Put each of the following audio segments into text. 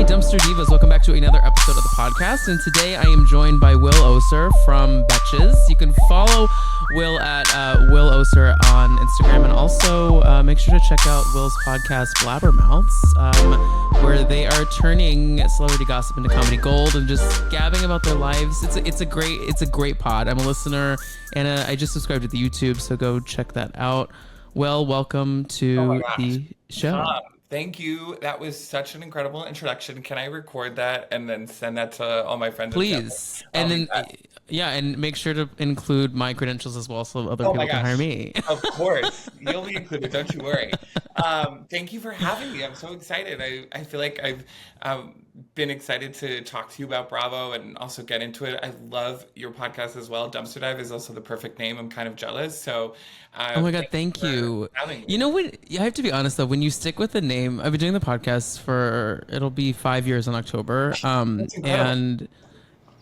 Hi, Dumpster Divas. Welcome back to another episode of the podcast. And today I am joined by Will Oser from Betches. You can follow Will at Will Oser on Instagram. And also make sure to check out Will's podcast, Blabbermouths, where they are turning celebrity gossip into comedy gold and just gabbing about their lives. It's a great pod. I'm a listener, and I just subscribed to the YouTube, so go check that out. Well, welcome to the show. Thank you. That was such an incredible introduction. Can I record that and then send that to all my friends? Please. And then, and make sure to include my credentials as well so other people can hire me. Of course. You'll be included. Don't you worry. Thank you for having me. I'm so excited. I feel like I've been excited to talk to you about Bravo and also get into it. I love your podcast as well. Dumpster Dive is also the perfect name. I'm kind of jealous. So, oh my God, thank you. You know what? I have to be honest though. When you stick with the name, I've been doing the podcast for it'll be 5 years in October. And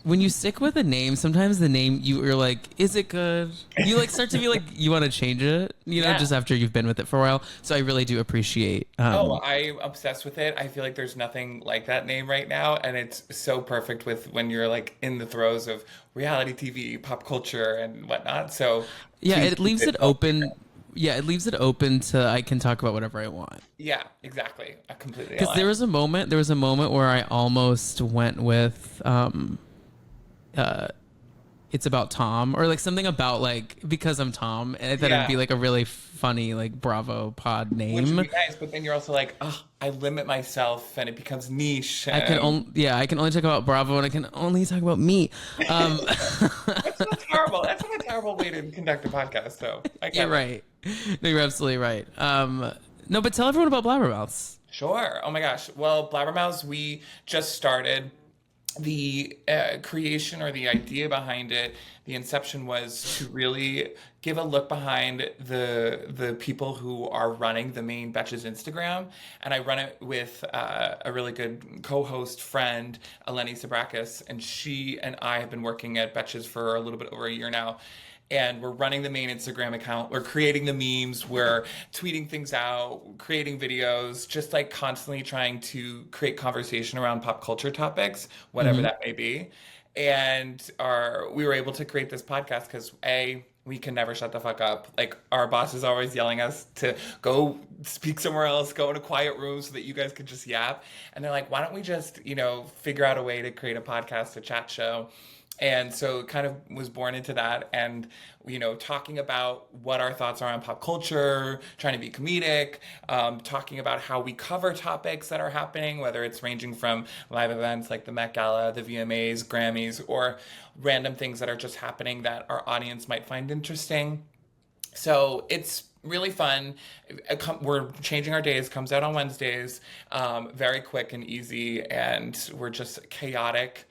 when you stick with a name, sometimes the name you're like, is it good? You like start to be like you want to change it, just after you've been with it for a while. So I really do appreciate. I'm obsessed with it. I feel like there's nothing like that name right now, and it's so perfect with when you're like in the throes of reality TV, pop culture, and whatnot. So yeah, it leaves it open. Yeah, it leaves it open to I can talk about whatever I want. Yeah, exactly. I completely. Because there was a moment where I almost went with it's about Tom, or like something about like because I'm Tom, and I thought it'd be like a really funny like Bravo pod name. Which would be nice, but then you're also like, oh, I limit myself, and it becomes niche. I can only talk about Bravo, and I can only talk about me. That's not terrible. That's not a terrible way to conduct a podcast, though. You're right. No, you're absolutely right. No, but tell everyone about Blabbermouths. Sure. Oh my gosh. Well, Blabbermouths, we just started. The creation or the idea behind it, the inception was to really give a look behind the people who are running the main Betches Instagram. And I run it with a really good co-host friend, Eleni Sabrakis, and she and I have been working at Betches for a little bit over a year now. And we're running the main Instagram account. We're creating the memes. We're tweeting things out, creating videos, just like constantly trying to create conversation around pop culture topics, whatever that may be. And we were able to create this podcast because we can never shut the fuck up. Like our boss is always yelling us to go speak somewhere else, go in a quiet room so that you guys could just yap. And they're like, why don't we just, figure out a way to create a podcast, a chat show? And so it kind of was born into that and, talking about what our thoughts are on pop culture, trying to be comedic, talking about how we cover topics that are happening, whether it's ranging from live events like the Met Gala, the VMAs, Grammys, or random things that are just happening that our audience might find interesting. So it's really fun. We're changing our days, comes out on Wednesdays, very quick and easy, and we're just chaotic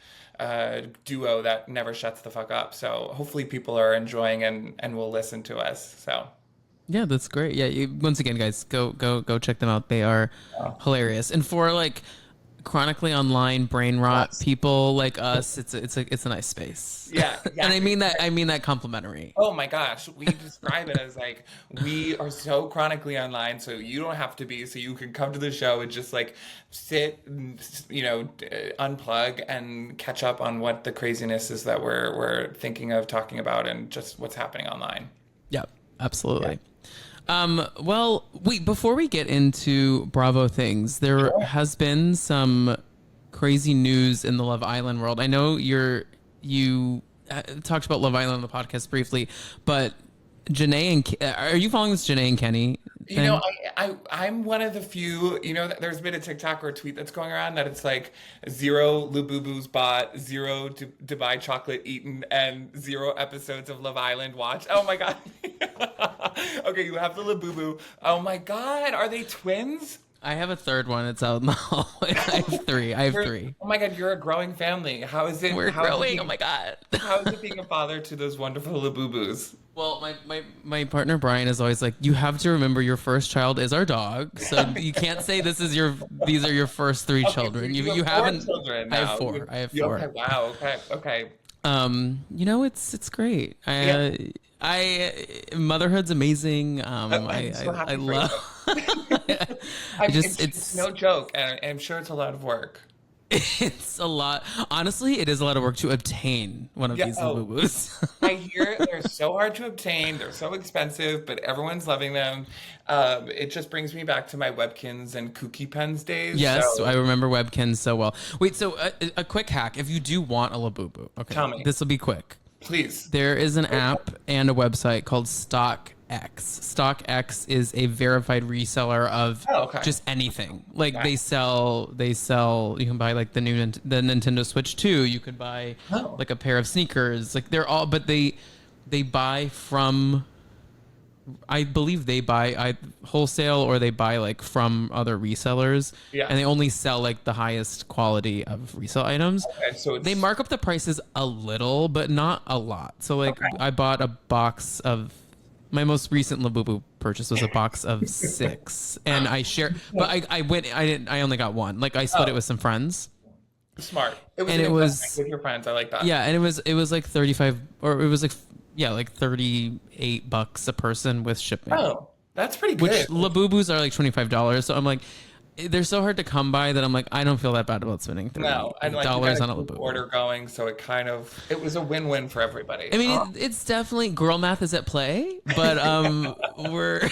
duo that never shuts the fuck up. So hopefully people are enjoying and will listen to us. So yeah, that's great. Yeah, once again, guys, go check them out. They are hilarious. And for like chronically online brain rot people like us, it's a nice space. Yeah. And I mean that complimentary. Oh my gosh, we describe it as like we are so chronically online, so you don't have to be, so you can come to the show and just like sit, unplug and catch up on what the craziness is that we're thinking of talking about and just what's happening online. Yeah, absolutely. Yeah. Well, before we get into Bravo things, there has been some crazy news in the Love Island world. I know you talked about Love Island on the podcast briefly, but are you following this Janae and Kenny thing? I'm one of the few, there's been a TikTok or a tweet that's going around that it's like 0 Labubus bought, 0 Dubai chocolate eaten, and 0 episodes of Love Island watched. Oh my God. Okay, you have the Labubu. Oh my God, are they twins? I have a third one. It's out in the hallway. I have three. Oh my God, you're a growing family. How is it? We're growing. Oh my God. How is it being a father to those wonderful Labubus? Well, my partner Brian is always like, you have to remember your first child is our dog, so you can't say these are your first 3 children. So you haven't. 4 children now. I have 4. Okay, wow. Okay. It's great. Motherhood's amazing. I'm so happy I love. it's no joke, and I'm sure it's a lot of work. It's a lot. Honestly, it is a lot of work to obtain one of Yeah. these Oh, Labubus. I hear they're so hard to obtain. They're so expensive, but everyone's loving them. It just brings me back to my Webkins and Kooky Pens days. Yes, I So remember Webkins so well. Wait, so a quick hack. If you do want a Labubu, okay, tell me, this will be quick. please. There is an app and a website called StockX. StockX is a verified reseller of Oh, okay. just anything. Like Nice. they sell. You can buy like the Nintendo Switch 2. You could buy Oh. like a pair of sneakers. Like they're all, but they buy from. I believe they buy wholesale or they buy like from other resellers, Yeah. and they only sell like the highest quality of resale items. Okay, so it's They mark up the prices a little, but not a lot. So like Okay. I bought a box of my most recent Labubu purchase was a box of 6, and I share. But I only got one. Like I split Oh. it with some friends. smart. It was And an it was- investment with your friends. I like that. Yeah, and it was like 35, or it was like yeah, like $38 a person with shipping. Oh, that's pretty Which good. Labubus are like $25. So I'm like, they're so hard to come by that I'm like, I don't feel that bad about spending No, and like you $30 got on a a group Labubu. order going, so it was a win-win for everybody. I mean, it's definitely girl math is at play, but we're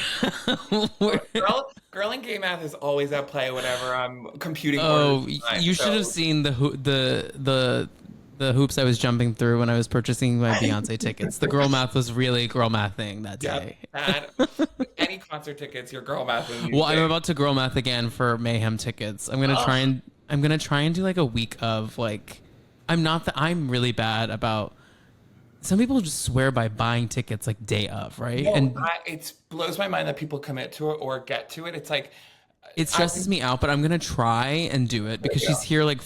Girl and gay math is always at play whenever I'm computing oh, orders online, you should have so- seen the hoops I was jumping through when I was purchasing my Beyonce tickets. The girl math was really girl mathing that Yeah, day. any concert tickets, your girl math. When you Well, I'm say- about to girl math again for Mayhem tickets. I'm gonna try and do like a week of like. I'm really bad about. Some people just swear by buying tickets like day of, right? No, And it blows my mind that people commit to it or get to it. It's like it stresses me out, but I'm gonna try and do it because you she's go. here like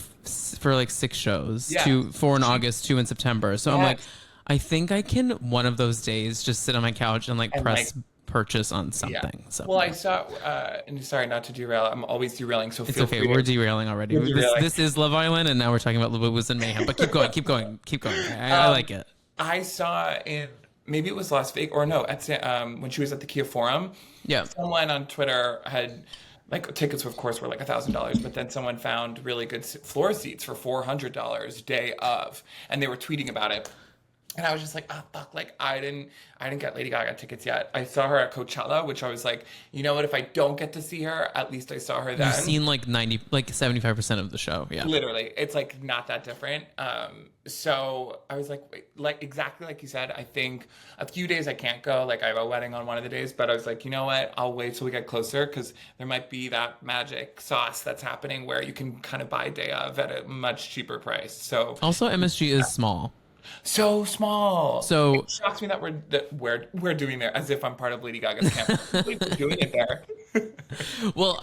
for like 6 shows, Yeah. 4 in August, 2 in September. So I'm like, Yes. I think I can one of those days just sit on my couch and like And, press like, purchase on yeah. something. So Well, I saw, and sorry not to derail. I'm always derailing, so it's feel okay. free We're to. derailing already. We're derailing. This is Love Island, and now we're talking about Labubus and Mayhem. But keep going, keep going, keep going. I like it. I saw in maybe it was Las Vegas or no, at when she was at the Kia Forum. Yeah. Someone on Twitter had like tickets, of course, were like $1,000, but then someone found really good floor seats for $400 day of, and they were tweeting about it. And I was just like, oh fuck, like I didn't get Lady Gaga tickets yet. I saw her at Coachella, which I was like, you know what, if I don't get to see her, at least I saw her then. You've seen like 75% of the show. Yeah. Literally, it's like not that different. So I was like, wait, like exactly like you said. I think a few days I can't go. Like I have a wedding on one of the days, but I was like, you know what? I'll wait till we get closer because there might be that magic sauce that's happening where you can kind of buy a day of at a much cheaper price. So Also, MSG is small. so small. So It shocks me that we're doing there as if I'm part of Lady Gaga's camp. We're doing it there. well,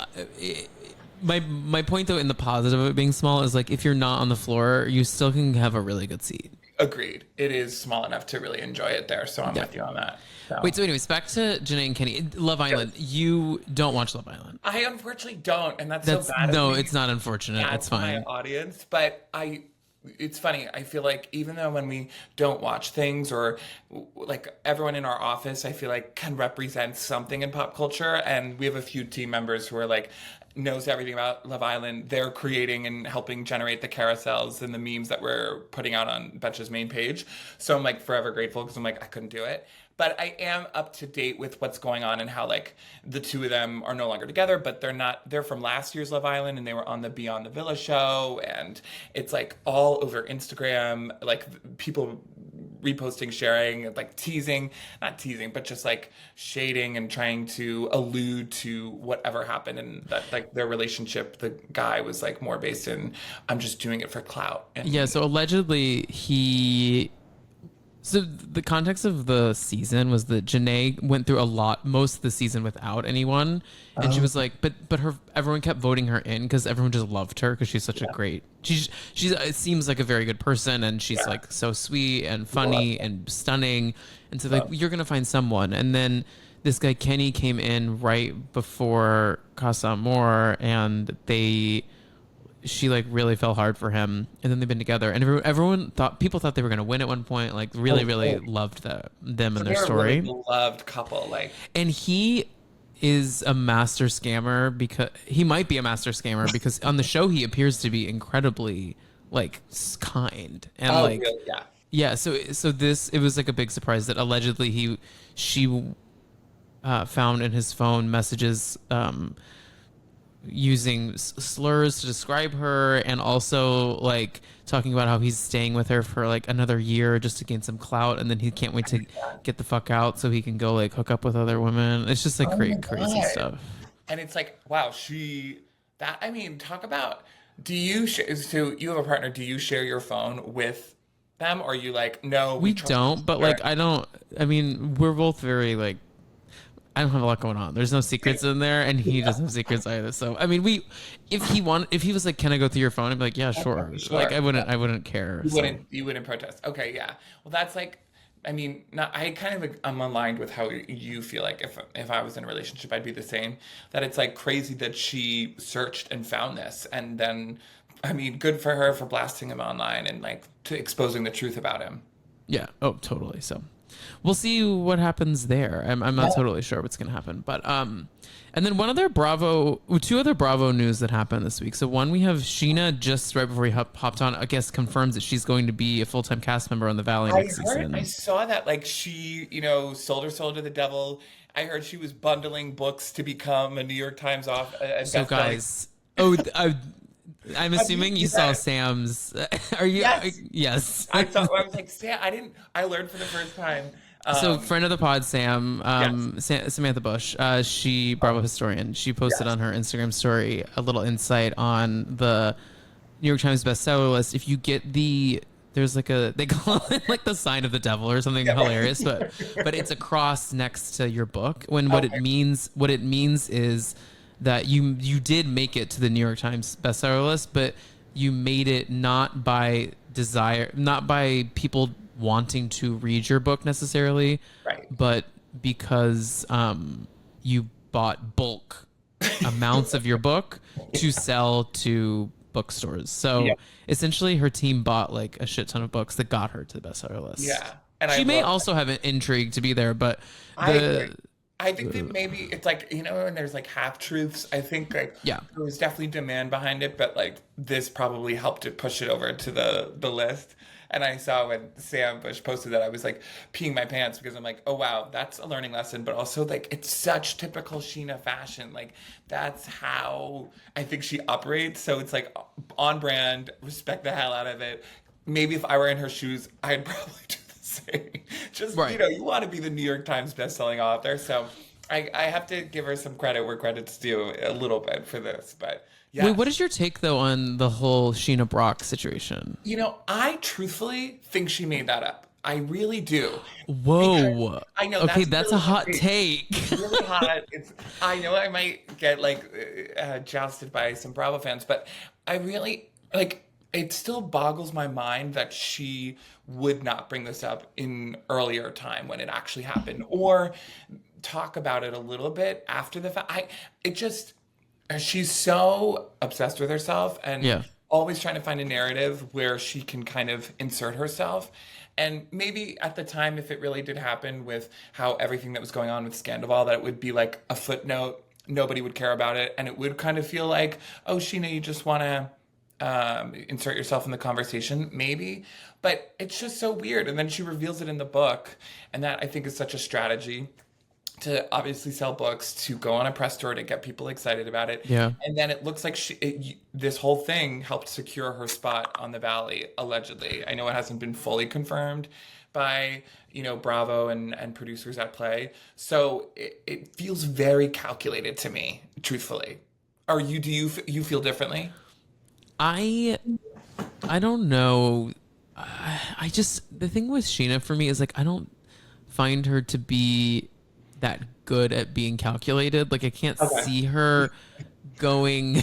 my point though in the positive of it being small is like if you're not on the floor, you still can have a really good seat. Agreed. It is small enough to really enjoy it there. So I'm with you on that. So. Wait, so anyways, back to Janae and Kenny. Love Island. You don't watch Love Island. I unfortunately don't, and that's That's so bad. of no, me. it's not unfortunate. Bad It's to my fine. audience, but it's funny. I feel like even though when we don't watch things or like everyone in our office, I feel like can represent something in pop culture, and we have a few team members who are like knows everything about Love Island. They're creating and helping generate the carousels and the memes that we're putting out on Betches' main page. So I'm like forever grateful because I'm like I couldn't do it. But I am up to date with what's going on and how like the two of them are no longer together, but they're from last year's Love Island and they were on the Beyond the Villa show, and it's like all over Instagram, like people reposting, sharing, like not teasing, but just like shading and trying to allude to whatever happened, and that like their relationship, the guy was like more based in I'm just doing it for clout. And Yeah, so allegedly so the context of the season was that Janae went through most of the season without anyone, and she was like, but everyone kept voting her in because everyone just loved her because she's such a great. She's it seems like a very good person, and she's like so sweet and funny and stunning, and so like you're gonna find someone, and then this guy Kenny came in right before Casa Amor, and she like really fell hard for him, and then they've been together, and people thought they were going to win at one point, like really loved them and their they're a story. really beloved couple, like And he is a master scammer, because he might be a master scammer because on the show he appears to be incredibly like kind and Oh, like really? Yeah. yeah. So this, it was like a big surprise that allegedly she found in his phone messages using slurs to describe her, and also like talking about how he's staying with her for like another year just to gain some clout, and then he can't wait to get the fuck out so he can go like hook up with other women. It's just like Oh my crazy God. stuff. And it's like, wow, I mean, talk about, so you have a partner, do you share your phone with them? Or are you like, no, we We trust don't, but each other? like I don't. I mean, we're both very like, I don't have a lot going on. There's no secrets in there, and he doesn't have secrets either. So I mean, if he was like, "Can I go through your phone?" I'd be like, "Yeah, sure." Okay, Like sure. I wouldn't care. So You wouldn't protest. Okay, yeah. Well, that's like, I mean, not, I kind of like, I'm aligned with how you feel like if I was in a relationship, I'd be the same. That it's like crazy that she searched and found this, and then, I mean, good for her for blasting him online and like to exposing the truth about him. yeah, oh totally. So we'll see what happens there. I'm not totally sure what's gonna happen, but and then two other Bravo news that happened this week. So one, we have Sheena just right before we hopped on, I guess, confirms that she's going to be a full-time cast member on The Valley next I season. saw that like she, sold her soul to the devil. I heard she was bundling books to become a New York Times a So best-selling. guys, I'm Have you assuming you seen saw that? Sam's. Are you? Yes. Yes. I was like, Sam, I learned for the first time. So, Um, friend of the pod, Sam, yes. Samantha Bush, she Bravo historian. She posted Yes. on her Instagram story a little insight on the New York Times bestseller list. If you get there's like they call it like the sign of the devil or something Yeah. hilarious, but it's a cross next to your book. When Okay. what it means is that you did make it to the New York Times bestseller list, but you made it not by desire, not by people wanting to read your book necessarily, Right. but because you bought bulk amounts of your book to sell to bookstores. So Yeah. essentially, her team bought like a shit ton of books that got her to the bestseller list. Yeah. And I She may love also have an intrigue to be there, but I agree. the I think that maybe it's like, when there's like half truths, I think like yeah. there was definitely demand behind it, but like this probably helped it push it over to the list. And I saw when Sam Bush posted that, I was like peeing my pants because I'm like, oh wow, that's a learning lesson, but also like it's such typical Sheena fashion. Like that's how I think she operates. So it's like on brand, respect the hell out of it. Maybe if I were in her shoes, I'd probably do the same. Just, Right. you want to be the New York Times bestselling author. So I have to give her some credit where credit's due a little bit for this. But Wait, yeah. what is your take though on the whole Sheena Brock situation? I truthfully think she made that up. I really do. Because Whoa. I know Okay, that's a hot take. it's really hot. I know I might get like jousted by some Bravo fans, but I really like. It still boggles my mind that she would not bring this up in earlier time when it actually happened, or talk about it a little bit after the fact. It just she's so obsessed with herself and Yeah. always trying to find a narrative where she can kind of insert herself. And maybe at the time, if it really did happen with how everything that was going on with Scandival, that it would be like a footnote. Nobody would care about it. And it would kind of feel like, oh, Sheena, you just want to insert yourself in the conversation, maybe. But it's just so weird. And then she reveals it in the book. And that I think is such a strategy to obviously sell books, to go on a press tour to get people excited about it. Yeah. And then it looks like this whole thing helped secure her spot on the Valley, allegedly. I know it hasn't been fully confirmed by, Bravo and producers at Play. So it feels very calculated to me, truthfully. Do you feel differently? I don't know. I just, the thing with Sheena for me is like I don't find her to be that good at being calculated. Like I can't Okay. see her going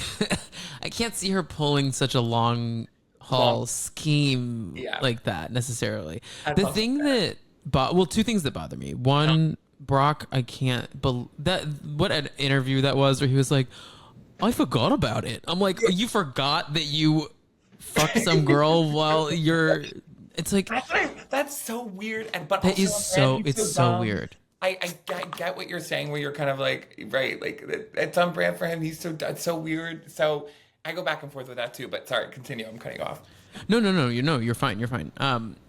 I can't see her pulling such a long haul Long. scheme Yeah. like that necessarily. That's The also thing fair. that two things that bother me. One, Brock, I can't that what an interview that was where he was like, I forgot about it. I'm like, you forgot that you fucked some girl while you're. It's like That's so weird, but that also is on brand, so. he's It's so so dumb. weird. I get what you're saying, where you're kind of like, right, like it's on brand for him. It's so weird. So I go back and forth with that too. But sorry, continue. I'm cutting you off. No, no, no. You know, you're fine. You're fine.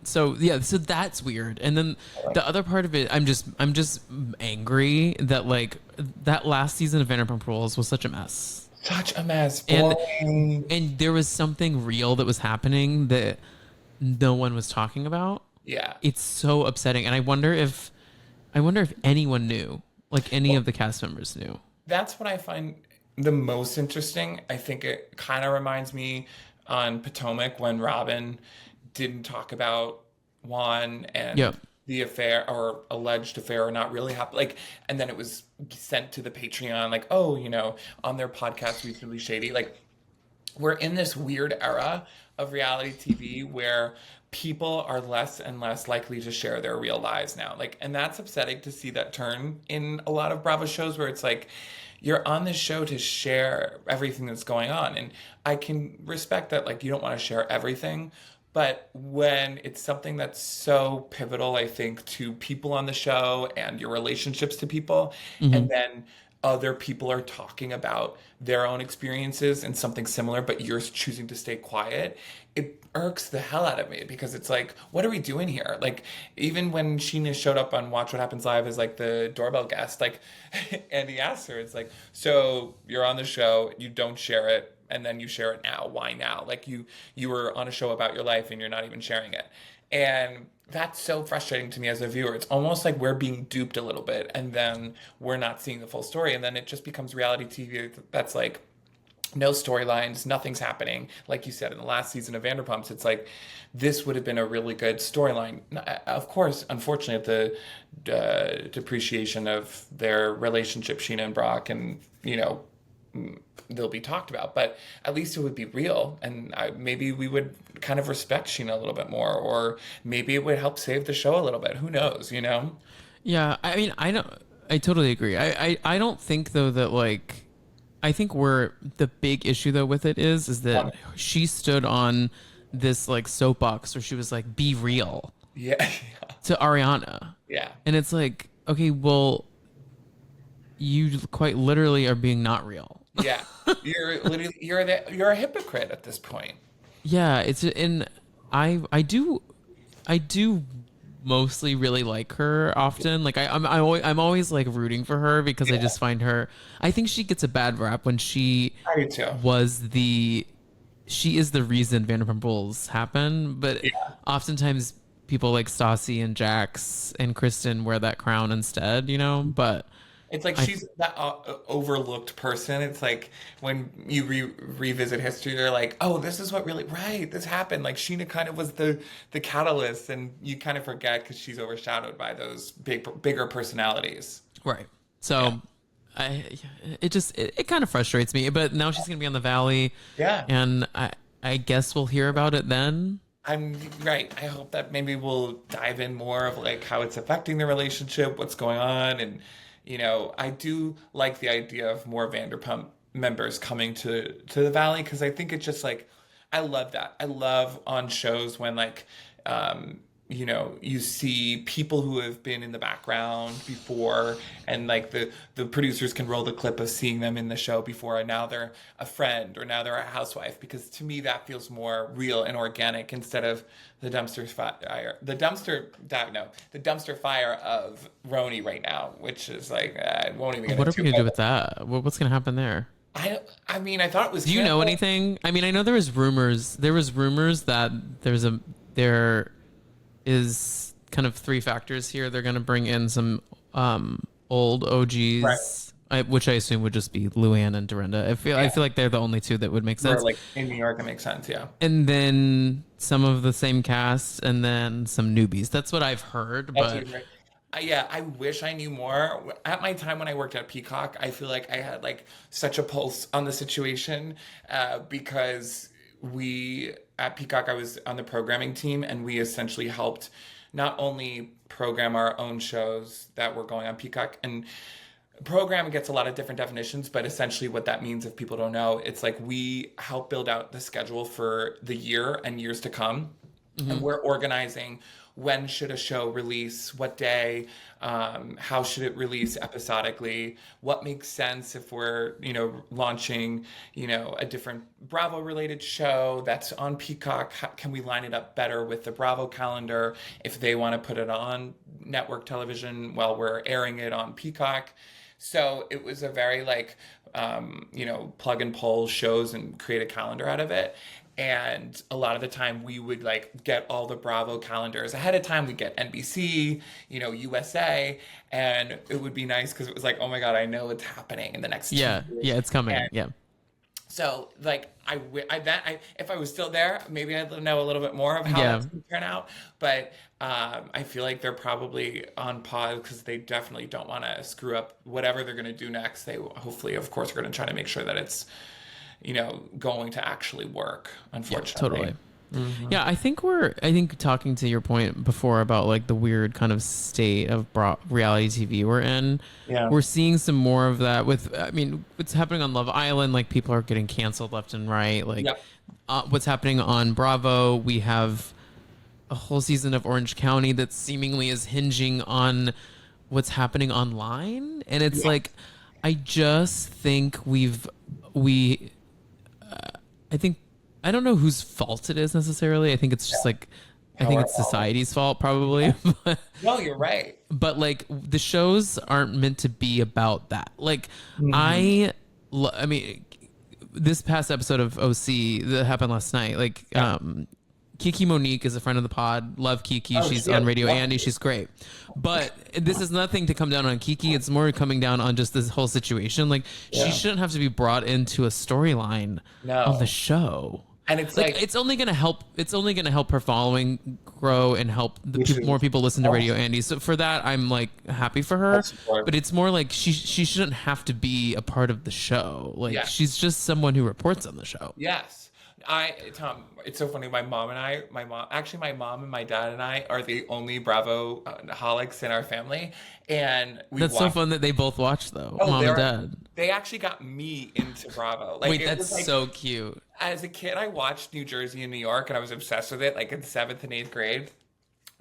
So yeah, so that's weird. And then the other part of it, I'm just angry that like that last season of Vanderpump Rules was such a mess. Such a mess. And Boring. and there was something real that was happening that no one was talking about. Yeah. It's so upsetting, and I wonder if anyone knew, like any of the cast members knew. That's what I find the most interesting. I think it kind of reminds me on Potomac when Robin didn't talk about Juan and Yep. the affair or alleged affair or not really happened. Like, and then it was sent to the Patreon, like, oh, on their podcast, Reasonably Shady. Like, we're in this weird era of reality TV where people are less and less likely to share their real lives now. Like, and that's upsetting to see that turn in a lot of Bravo shows where it's like, you're on this show to share everything that's going on. And I can respect that, like, you don't want to share everything. But when it's something that's so pivotal, I think, to people on the show and your relationships to people, Hmm. and then other people are talking about their own experiences and something similar, but you're choosing to stay quiet, it irks the hell out of me because it's like, what are we doing here? Like, even when Sheena showed up on Watch What Happens Live as like the doorbell guest, like, and he asked her, it's like, so you're on the show, you don't share it, and then you share it now. Why now? Like, you were on a show about your life and you're not even sharing it. And that's so frustrating to me as a viewer. It's almost like we're being duped a little bit and then we're not seeing the full story. And then it just becomes reality TV that's like no storylines, nothing's happening. Like you said in the last season of Vanderpumps, it's like this would have been a really good storyline. Of course, unfortunately, at the depreciation of their relationship, Sheena and Brock, and they'll be talked about, but at least it would be real, and maybe we would kind of respect Sheena a little bit more, or maybe it would help save the show a little bit. Who knows, you know? Yeah, I mean, I don't. I totally agree. I don't think though that like, I think where the big issue though with it is that she stood on this like soapbox where she was like, "Be real" Yeah, to Ariana, yeah, and it's like, okay, well, you quite literally are being not real. yeah. You're literally you're a hypocrite at this point. Yeah, it's and I do mostly really like her often. Like I'm always like rooting for her because I Yeah, just find her. I think she gets a bad rap when I do too. was the she is the reason Vanderpump Rules happen, but Yeah. oftentimes people like Stassi and Jax and Kristen wear that crown instead, But It's like I she's that overlooked person. It's like when you revisit history, you're like, oh, this is what really right. This happened. Like Sheena kind of was the catalyst, and you kind of forget because she's overshadowed by those bigger personalities. right. Yeah, So I it kind of frustrates me, but now she's gonna be on the Valley, yeah. and I guess we'll hear about it then. I'm right. I hope that maybe we'll dive in more of like how it's affecting the relationship, what's going on, and I do like the idea of more Vanderpump members coming to the Valley because I think it's just like I love that. I love on shows when like you see people who have been in the background before, and like the producers can roll the clip of seeing them in the show before, and now they're a friend or now they're a housewife, because to me that feels more real and organic instead of the dumpster fire, the dumpster fire of Roni right now, which is like I won't even get What are into we gonna do it. with that? What's gonna happen there? I mean, I thought it was Do you know canceled. anything? I mean, I know there was rumors. There was rumors that there is kind of three factors here. They're gonna bring in some old Right. OGs, which I assume would just be Luann and Dorinda. I Yeah. feel like they're the only two that would make Or sense. like in New York, it makes sense. Yeah. And then some of the same cast, and then some newbies. That's what I've heard. That's But what you're right. Yeah, I wish I knew more. At my time when I worked at Peacock, I feel like I had like such a pulse on the situation because we at Peacock, I was on the programming team, and we essentially helped not only program our own shows that were going on Peacock, and program gets a lot of different definitions, but essentially what that means, if people don't know, it's like we help build out the schedule for the year and years to come. And we're organizing when should a show release, what day, how should it release episodically, what makes sense if we're, launching, a different Bravo related show that's on Peacock. How can we line it up better with the Bravo calendar if they want to put it on network television while we're airing it on Peacock? So it was a very plug and pull shows and create a calendar out of it. And a lot of the time we would get all the Bravo calendars ahead of time. We'd get NBC, USA, and it would be nice because it was like, oh my God, I know it's happening in the next 2 years. Yeah, it's coming. And yeah. So if I was still there, maybe I'd know a little bit more of how that's going to turn out. But I feel like they're probably on pause because they definitely don't want to screw up whatever they're going to do next. They hopefully, of course, are going to try to make sure that it's going to actually work, unfortunately. Yeah, totally. Yeah, I think talking to your point before about the weird kind of state of reality TV we're in, we're seeing some more of that what's happening on Love Island, people are getting canceled left and right. What's happening on Bravo, we have a whole season of Orange County that seemingly is hinging on what's happening online. And it's I just think I don't know whose fault it is necessarily. I think it's just I think it's society's fault probably. No, you're right. But the shows aren't meant to be about that. I mean, this past episode of OC that happened last night, Kiki Monique is a friend of the pod. Love Kiki. She's on Radio Andy. She's great. But this is nothing to come down on Kiki. It's more coming down on just this whole situation. She shouldn't have to be brought into a storyline on the show. And it's it's only gonna help. It's only gonna help her following grow and help more people listen to Radio Andy. So for that, I'm happy for her. But it's more she shouldn't have to be a part of the show. She's just someone who reports on the show. Yes. Tom, it's so funny. My mom and my dad and I are the only Bravo holics in our family. And that's so fun that they both watch though. Mom and dad. They actually got me into Bravo. Wait, that's so cute. As a kid, I watched New Jersey and New York, and I was obsessed with it, in 7th and 8th grade.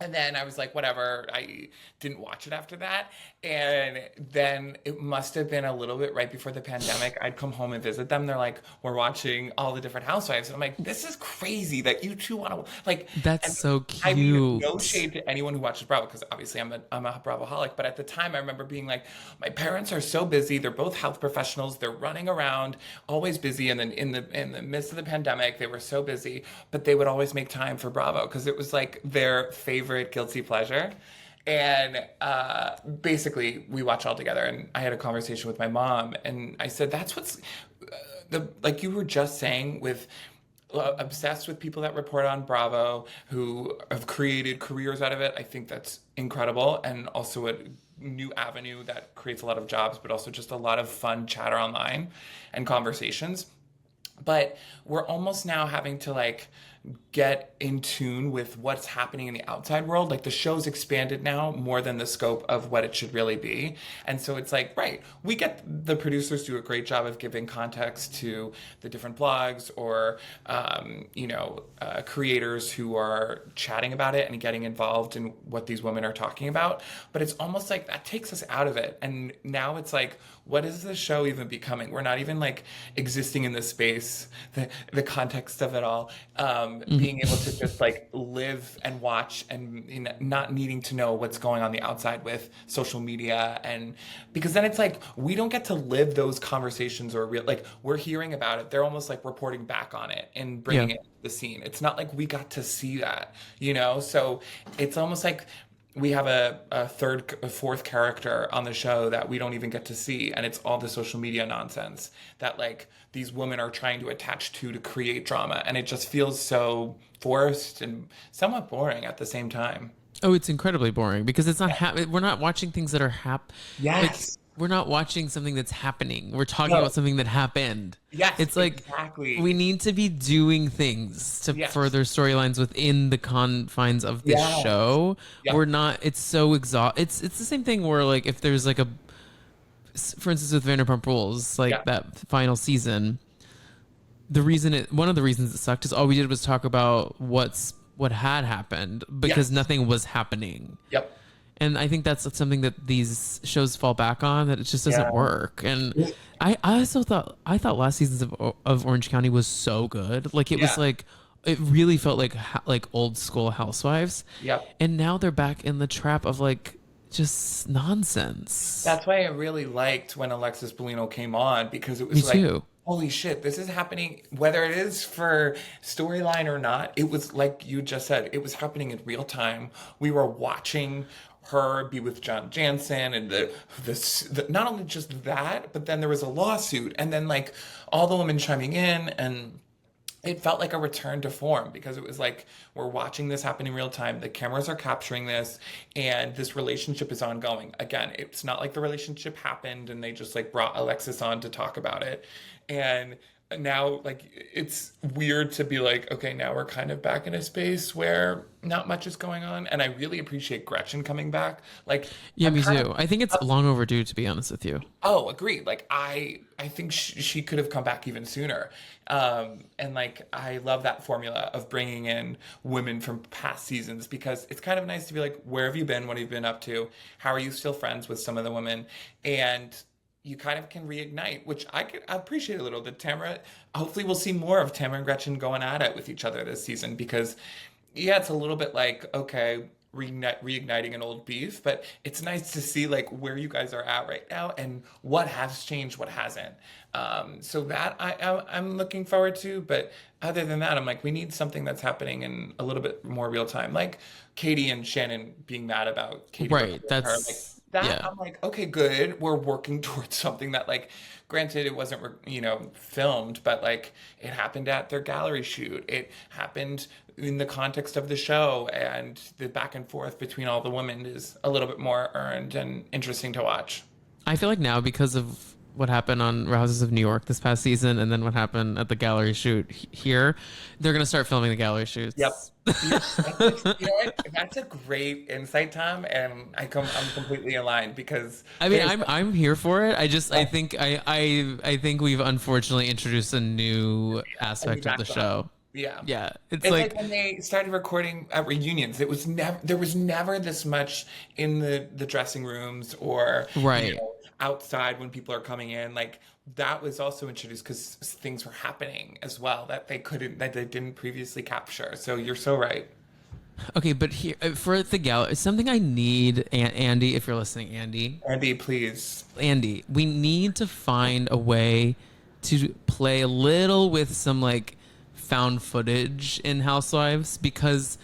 And then I was like, whatever, I didn't watch it after that. And then it must have been a little bit right before the pandemic. I'd come home and visit them. They're like, we're watching all the different housewives. And I'm like, this is crazy that you two want to, That's so cute. I mean, no shade to anyone who watches Bravo, because obviously I'm a Bravo-holic. But at the time, I remember being like, my parents are so busy. They're both health professionals. They're running around, always busy. And then in the midst of the pandemic, they were so busy. But they would always make time for Bravo because it was their favorite guilty pleasure. And basically we watch all together, and I had a conversation with my mom, and I said, that's what's like you were just saying, with obsessed with people that report on Bravo who have created careers out of it. I think that's incredible, and also a new avenue that creates a lot of jobs, but also just a lot of fun chatter online and conversations. But we're almost now having to get in tune with what's happening in the outside world. The show's expanded now more than the scope of what it should really be. And so it's right, we get the producers do a great job of giving context to the different blogs or, creators who are chatting about it and getting involved in what these women are talking about. But it's almost that takes us out of it. And now it's what is the show even becoming? We're not even existing in the space, the context of it all. Being able to just live and watch and not needing to know what's going on the outside with social media. And because then it's we don't get to live those conversations, or we're hearing about it. They're almost reporting back on it and bringing it to the scene. It's not we got to see that, so it's almost we have a fourth character on the show that we don't even get to see, and it's all the social media nonsense that these women are trying to attach to create drama, and it just feels so forced and somewhat boring at the same time. Oh, it's incredibly boring because it's not we're not watching things that are Yes. We're not watching something that's happening. We're talking about something that happened. Yes, it's exactly. We need to be doing things to further storylines within the confines of this show. We're not. It's so It's the same thing where if there's for instance with Vanderpump Rules, that final season. One of the reasons it sucked is all we did was talk about what's what had happened because Yes. nothing was happening. Yep. And I think that's something that these shows fall back on, that it just doesn't Yeah. work. And I also thought last seasons of Orange County was so good. Like it was Yeah. like it really felt like like old school Housewives. Yep. And now they're back in the trap of like just nonsense. That's why I really liked when Alexis Bellino came on because it Me was like, too. holy shit, this is happening, whether it is for storyline or not. It was like you just said, it was happening in real time. We were watching her be with John Jansen and the not only just that, but then there was a lawsuit and then like all the women chiming in and it felt like a return to form because it was like we're watching this happen in real time. The cameras are capturing this, and this relationship is ongoing. Again, it's not like the relationship happened and they just like brought Alexis on to talk about it. And now, like, it's weird to be like, okay, now we're kind of back in a space where not much is going on. And I really appreciate Gretchen coming back. Like, Yeah, I'm me kind of too. I think it's long overdue, to be honest with you. Oh, agreed. Like I think she could have come back even sooner. And like I love that formula of bringing in women from past seasons because it's kind of nice to be like, where have you been? What have you been up to? How are you still friends with some of the women? And you kind of can reignite, which I appreciate a little. That Tamara, hopefully, we'll see more of Tamara and Gretchen going at it with each other this season because yeah, it's a little bit like, okay, reigniting an old beef, but it's nice to see like where you guys are at right now and what has changed, what hasn't. So that I'm looking forward to. But other than that, I'm like, we need something that's happening in a little bit more real time, like Katie and Shannon being mad about Katie Right. reporting her. Like That's that, yeah. I'm like, okay, good. We're working towards something that like, granted, it wasn't filmed, but like it happened at their gallery shoot. It happened in the context of the show, and the back and forth between all the women is a little bit more earned and interesting to watch. I feel like now because of what happened on Real Houses of New York this past season, and then what happened at the gallery shoot here, they're gonna start filming the gallery Yep. shoots. You know what? That's a great insight, Tom, and I'm completely aligned because I mean, there's I'm here for it. I a think I think we've unfortunately introduced a new new aspect of the backdrop. show. Yeah. Yeah, it's It's like like when they started recording at reunions. It was never there was never this much in the dressing rooms or right. outside when people are coming in. Like that was also introduced because things were happening as well that they didn't previously capture. So you're so right. Okay, but here for the gallery, something I need, Andy, if you're listening, Andy, Andy, please. Andy, we need to find a way to play a little with some like found footage in Housewives because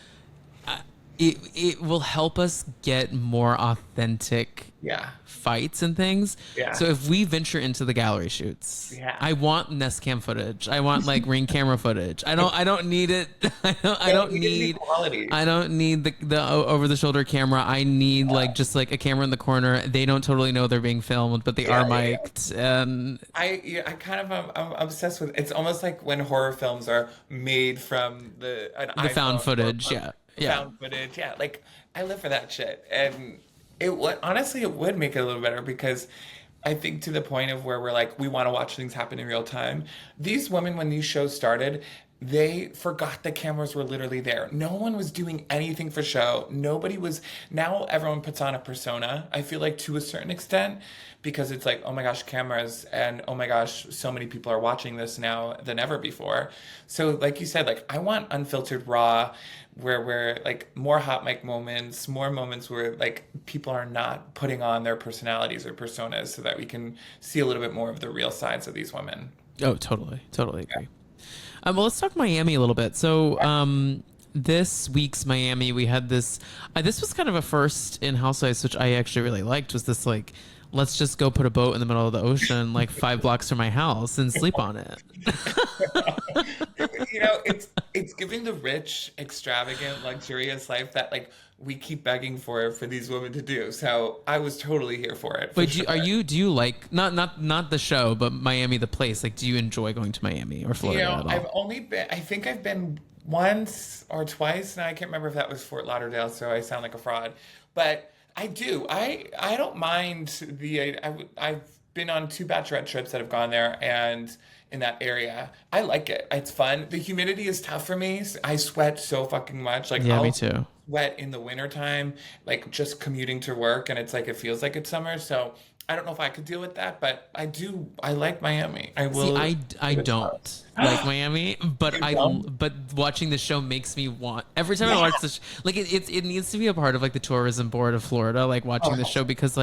it will help us get more authentic Yeah. fights and things. Yeah. So if we venture into the gallery shoots, Yeah. I want Nest Cam footage. I want like ring camera footage. I don't need it. I don't We need need quality. I don't need the over the shoulder camera. I need like just like a camera in the corner. They don't totally know they're being filmed, but they are Yeah. mic'd. And I kind of I'm obsessed with it's almost like when horror films are made from an the found iPhone or footage, from yeah. Yeah. found footage. Yeah, like I live for that shit. And it would honestly it would make it a little better because I think to the point of where we're like we want to watch things happen in real time. These women when these shows started, they forgot the cameras were literally there. No one was doing anything for show. Nobody was now everyone puts on a persona. I feel like to a certain extent because it's like, oh my gosh, cameras and oh my gosh, so many people are watching this now than ever before. So like you said, like I want unfiltered raw where we're like more hot mic moments, more moments where like people are not putting on their personalities or personas so that we can see a little bit more of the real sides of these women. Oh, totally agree. Well, let's talk Miami a little bit. So, this week's Miami, we had this. This was kind of a first in Housewives, which I actually really liked. Was this like, let's just go put a boat in the middle of the ocean, like 5 blocks from my house, and sleep on it. It's giving the rich, extravagant, luxurious life that like we keep begging for these women to do. So I was totally here for it. For Wait, sure. do you like not the show, but Miami the place? Like, do you enjoy going to Miami or Florida at all? I've only been. I think I've been once or twice, and I can't remember if that was Fort Lauderdale. So I sound like a fraud, but I do. I don't mind I've been on two bachelorette trips that have gone there, and in that area. I like it. It's fun. The humidity is tough for me. I sweat so fucking much. Like Yeah, me I'll too. sweat in the wintertime, like just commuting to work, and it's like it feels like it's summer. So I don't know if I could deal with that, but I do. I like Miami. I See, will I give it a don't shot. like Miami, but You don't? but watching the show makes me want every time I Yeah. watch this. Like it needs to be a part of like the tourism board of Florida. Like watching the Oh, show because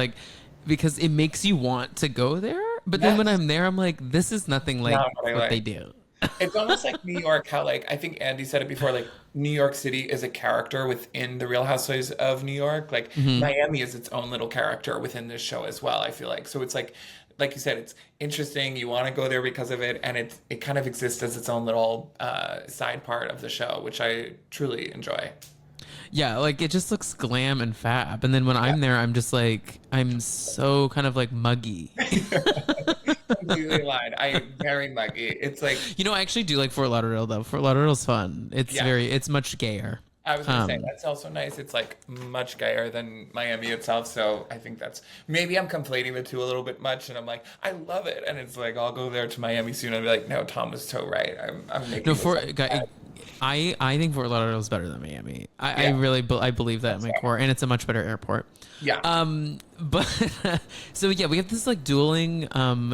it makes you want to go there. But then when yes. I'm there, I'm like, this is nothing like Not what I what they like. do. It's almost like New York, how like I think Andy said it before, like New York City is a character within the Real Housewives of New York. Like Hmm. Miami is its own little character within this show as well, I feel like. So it's like you said, it's interesting. You want to go there because of it, and it kind of exists as its own little side part of the show, which I truly enjoy. Yeah, like it just looks glam and fab. And then when Yeah. I'm there, I'm just like I'm so kind of like muggy. Completely aligned. I very muggy. It's like, I actually do like Fort Lauderdale though. Fort Lauderdale's fun. yeah. It's much gayer. I was gonna say Um, that's also nice. It's like much gayer than Miami itself, so I think that's maybe I'm conflating the two a little bit much, and I'm like, I love it, and it's like I'll go there to Miami soon and be like, no, Tom was so right. I'm no, making this for up. I think Fort Lauderdale is better than Miami. I Yeah, really I believe that in that's my fair. core, and it's a much better airport. Yeah. But so yeah, we have this like dueling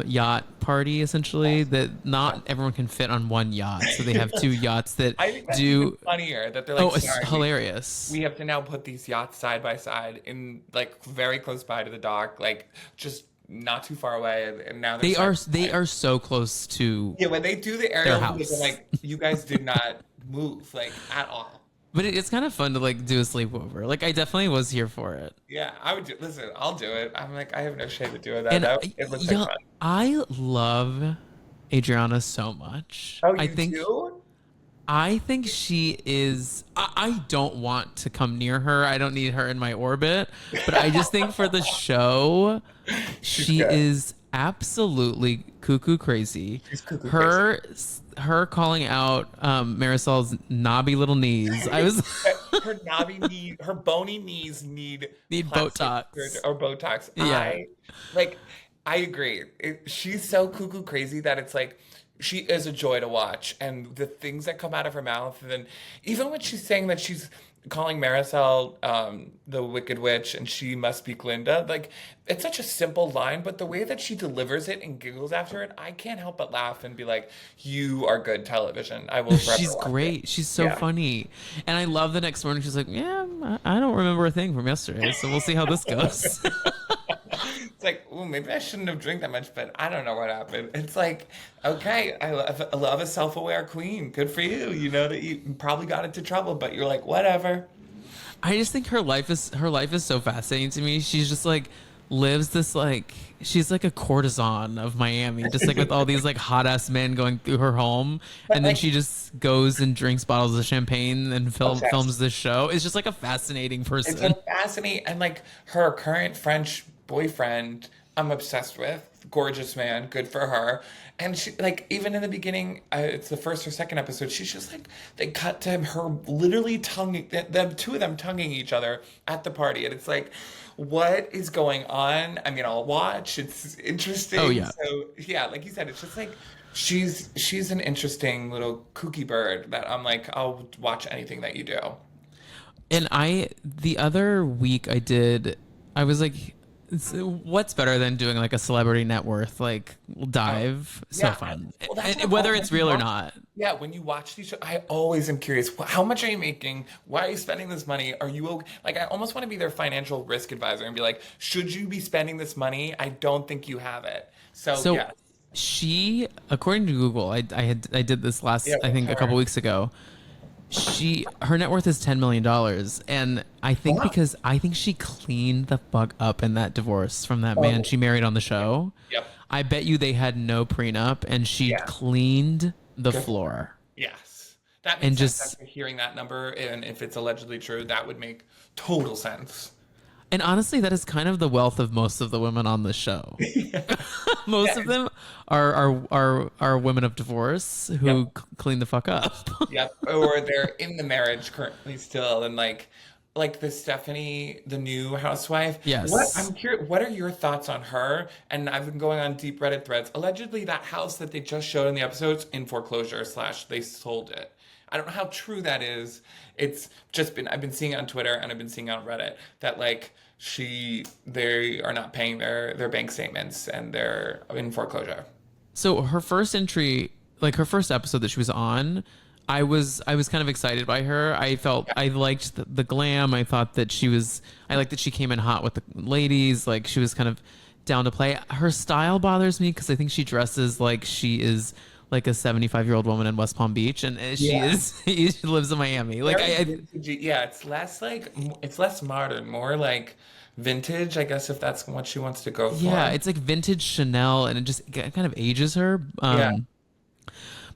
yacht party essentially that not everyone can fit on one yacht, so they have two yachts that I think that's even do. funnier that they're Oh, like, it's sorry, hilarious. we have to now put these yachts side by side in like very close by to the dock, like just not too far away, and now they're side by They side. are so close to Yeah, when they do the their aerial views, I'm house. like, you guys did not move like at all. But it's kind of fun to like do a sleepover. Like I definitely was here for it. Yeah, I would do. Listen, I'll do it. I'm like, I have no shame to doing that. And It looks like yeah, fun. I love Adriana so much. Oh, you do? I think she is. I don't want to come near her. I don't need her in my orbit. But I just think for the show, She's she good. is absolutely cuckoo crazy. She's cuckoo crazy. Her calling out Marisol's knobby little knees. I was Her knobby knee, her bony knees need plastic surgery Botox. or Botox. Yeah. Like, I agree. She's so cuckoo crazy that it's like she is a joy to watch, and the things that come out of her mouth, and then even when she's saying that she's calling Marisol the Wicked Witch and she must be Glinda, like it's such a simple line, but the way that she delivers it and giggles after it, I can't help but laugh and be like, "You are good television. I will forever She's watch it." great. She's so Yeah. funny. And I love the next morning. She's like, yeah, I don't remember a thing from yesterday. So we'll see how this goes. It's like, oh, maybe I shouldn't have drank that much, but I don't know what happened. It's like, okay, I love a self-aware queen. Good for you. You know that you probably got into trouble, but you're like, whatever. I just think her life is so fascinating to me. She's just like lives this like she's like a courtesan of Miami, just like with all these like hot ass men going through her home, But and then like, she just goes and drinks bottles of champagne and films obsessed. this show. It's just like a fascinating It's so person. fascinating. And like her current French boyfriend, I'm obsessed with. Gorgeous man, good for her. And she, like, even in the beginning, it's the first or second episode, she's just like, they cut to her literally tonguing, the two of them tonguing each other at the party. And it's like, what is going on? I mean, I'll watch. It's Oh interesting. yeah. So, yeah, like you said, it's just like, she's an interesting little kooky bird that I'm like, I'll watch anything that you do. And the other week I was like, what's better than doing like a celebrity net worth like dive? So Yeah. fun. Well, that's And what whether when it's you real or watch, not. yeah, when you watch these shows, I always am curious. How much are you making? Why are you spending this money? Are you like? I almost want to be their financial risk advisor and be like, should you be spending this money? I don't think you have it. So So yeah, she, according to Google, I did this yeah, I think a couple her. weeks ago. Her net worth is $10 million, and I think Wow. because I think she cleaned the fuck up in that divorce from that man Oh, she married on the show. yep, I bet you they had no prenup, and she yeah. cleaned the Good for her. floor. Yes, that And makes sense. just After hearing that number, and if it's allegedly true, that would make total sense. and honestly, that is kind of the wealth of most of the women on the show. Most of Yes. them are women of divorce who Yep. clean the fuck up. Yep. Or they're in the marriage currently still, and like like the Stephanie, the new housewife. What Yes. I'm curious, what are your thoughts on her? And I've been going on deep Reddit threads. Allegedly, that house that they just showed in the episodes in foreclosure slash they sold it. I don't know how true that is. It's just been I've been seeing it on Twitter and I've been seeing it on Reddit that like they are not paying their bank statements and they're in foreclosure. So her first entry, like her first episode that she was on, I was kind of excited by her. I felt I liked the glam. I thought that I liked that she came in hot with the ladies. Like she was kind of down to play. Her style bothers me because I think she dresses like she is like a 75-year-old woman in West Palm Beach, and she Yeah. is she lives in Miami. Like Very I vintagey. Yeah, it's less like it's less modern, more like vintage, I guess if that's what she wants to go yeah, for. it's like vintage Chanel, and it just kind of ages her. Yeah.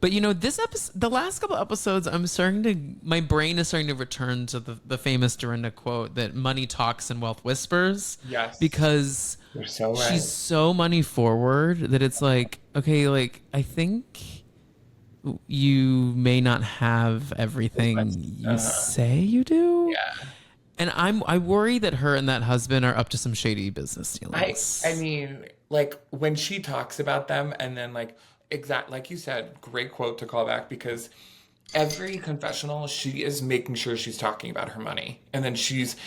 But this episode, the last couple episodes, my brain is starting to return to the famous Dorinda quote that money talks and wealth whispers, Yes. because You're so she's right. so money forward that it's like, okay, like I think you may not have everything you say you do. Yeah. And I worry that her and that husband are up to some shady business I dealings. mean, like when she talks about them and then like exact like you said, great quote to call back because every confessional she is making sure she's talking about her money. And then she's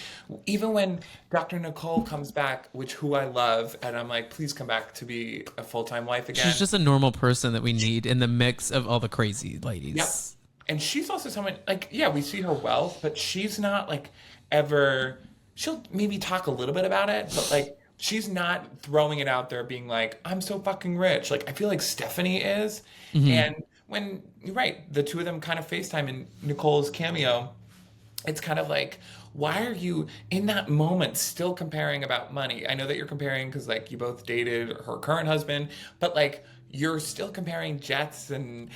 even when Dr. Nicole comes back, which who I love, and I'm like, please come back to be a full-time wife She's again. just a normal person that we need in the mix of all the crazy Yep. ladies. And she's also someone like, yeah, we see her wealth, but she's not like ever. She'll maybe talk a little bit about it, but like she's not throwing it out there being like, I'm so fucking rich. Like I feel like Stephanie is. And when you're right, the two of them kind of FaceTime in Nicole's cameo, it's kind of like, why are you in that moment still comparing about money? I know that you're comparing because like you both dated her current husband, but like you're still comparing jets and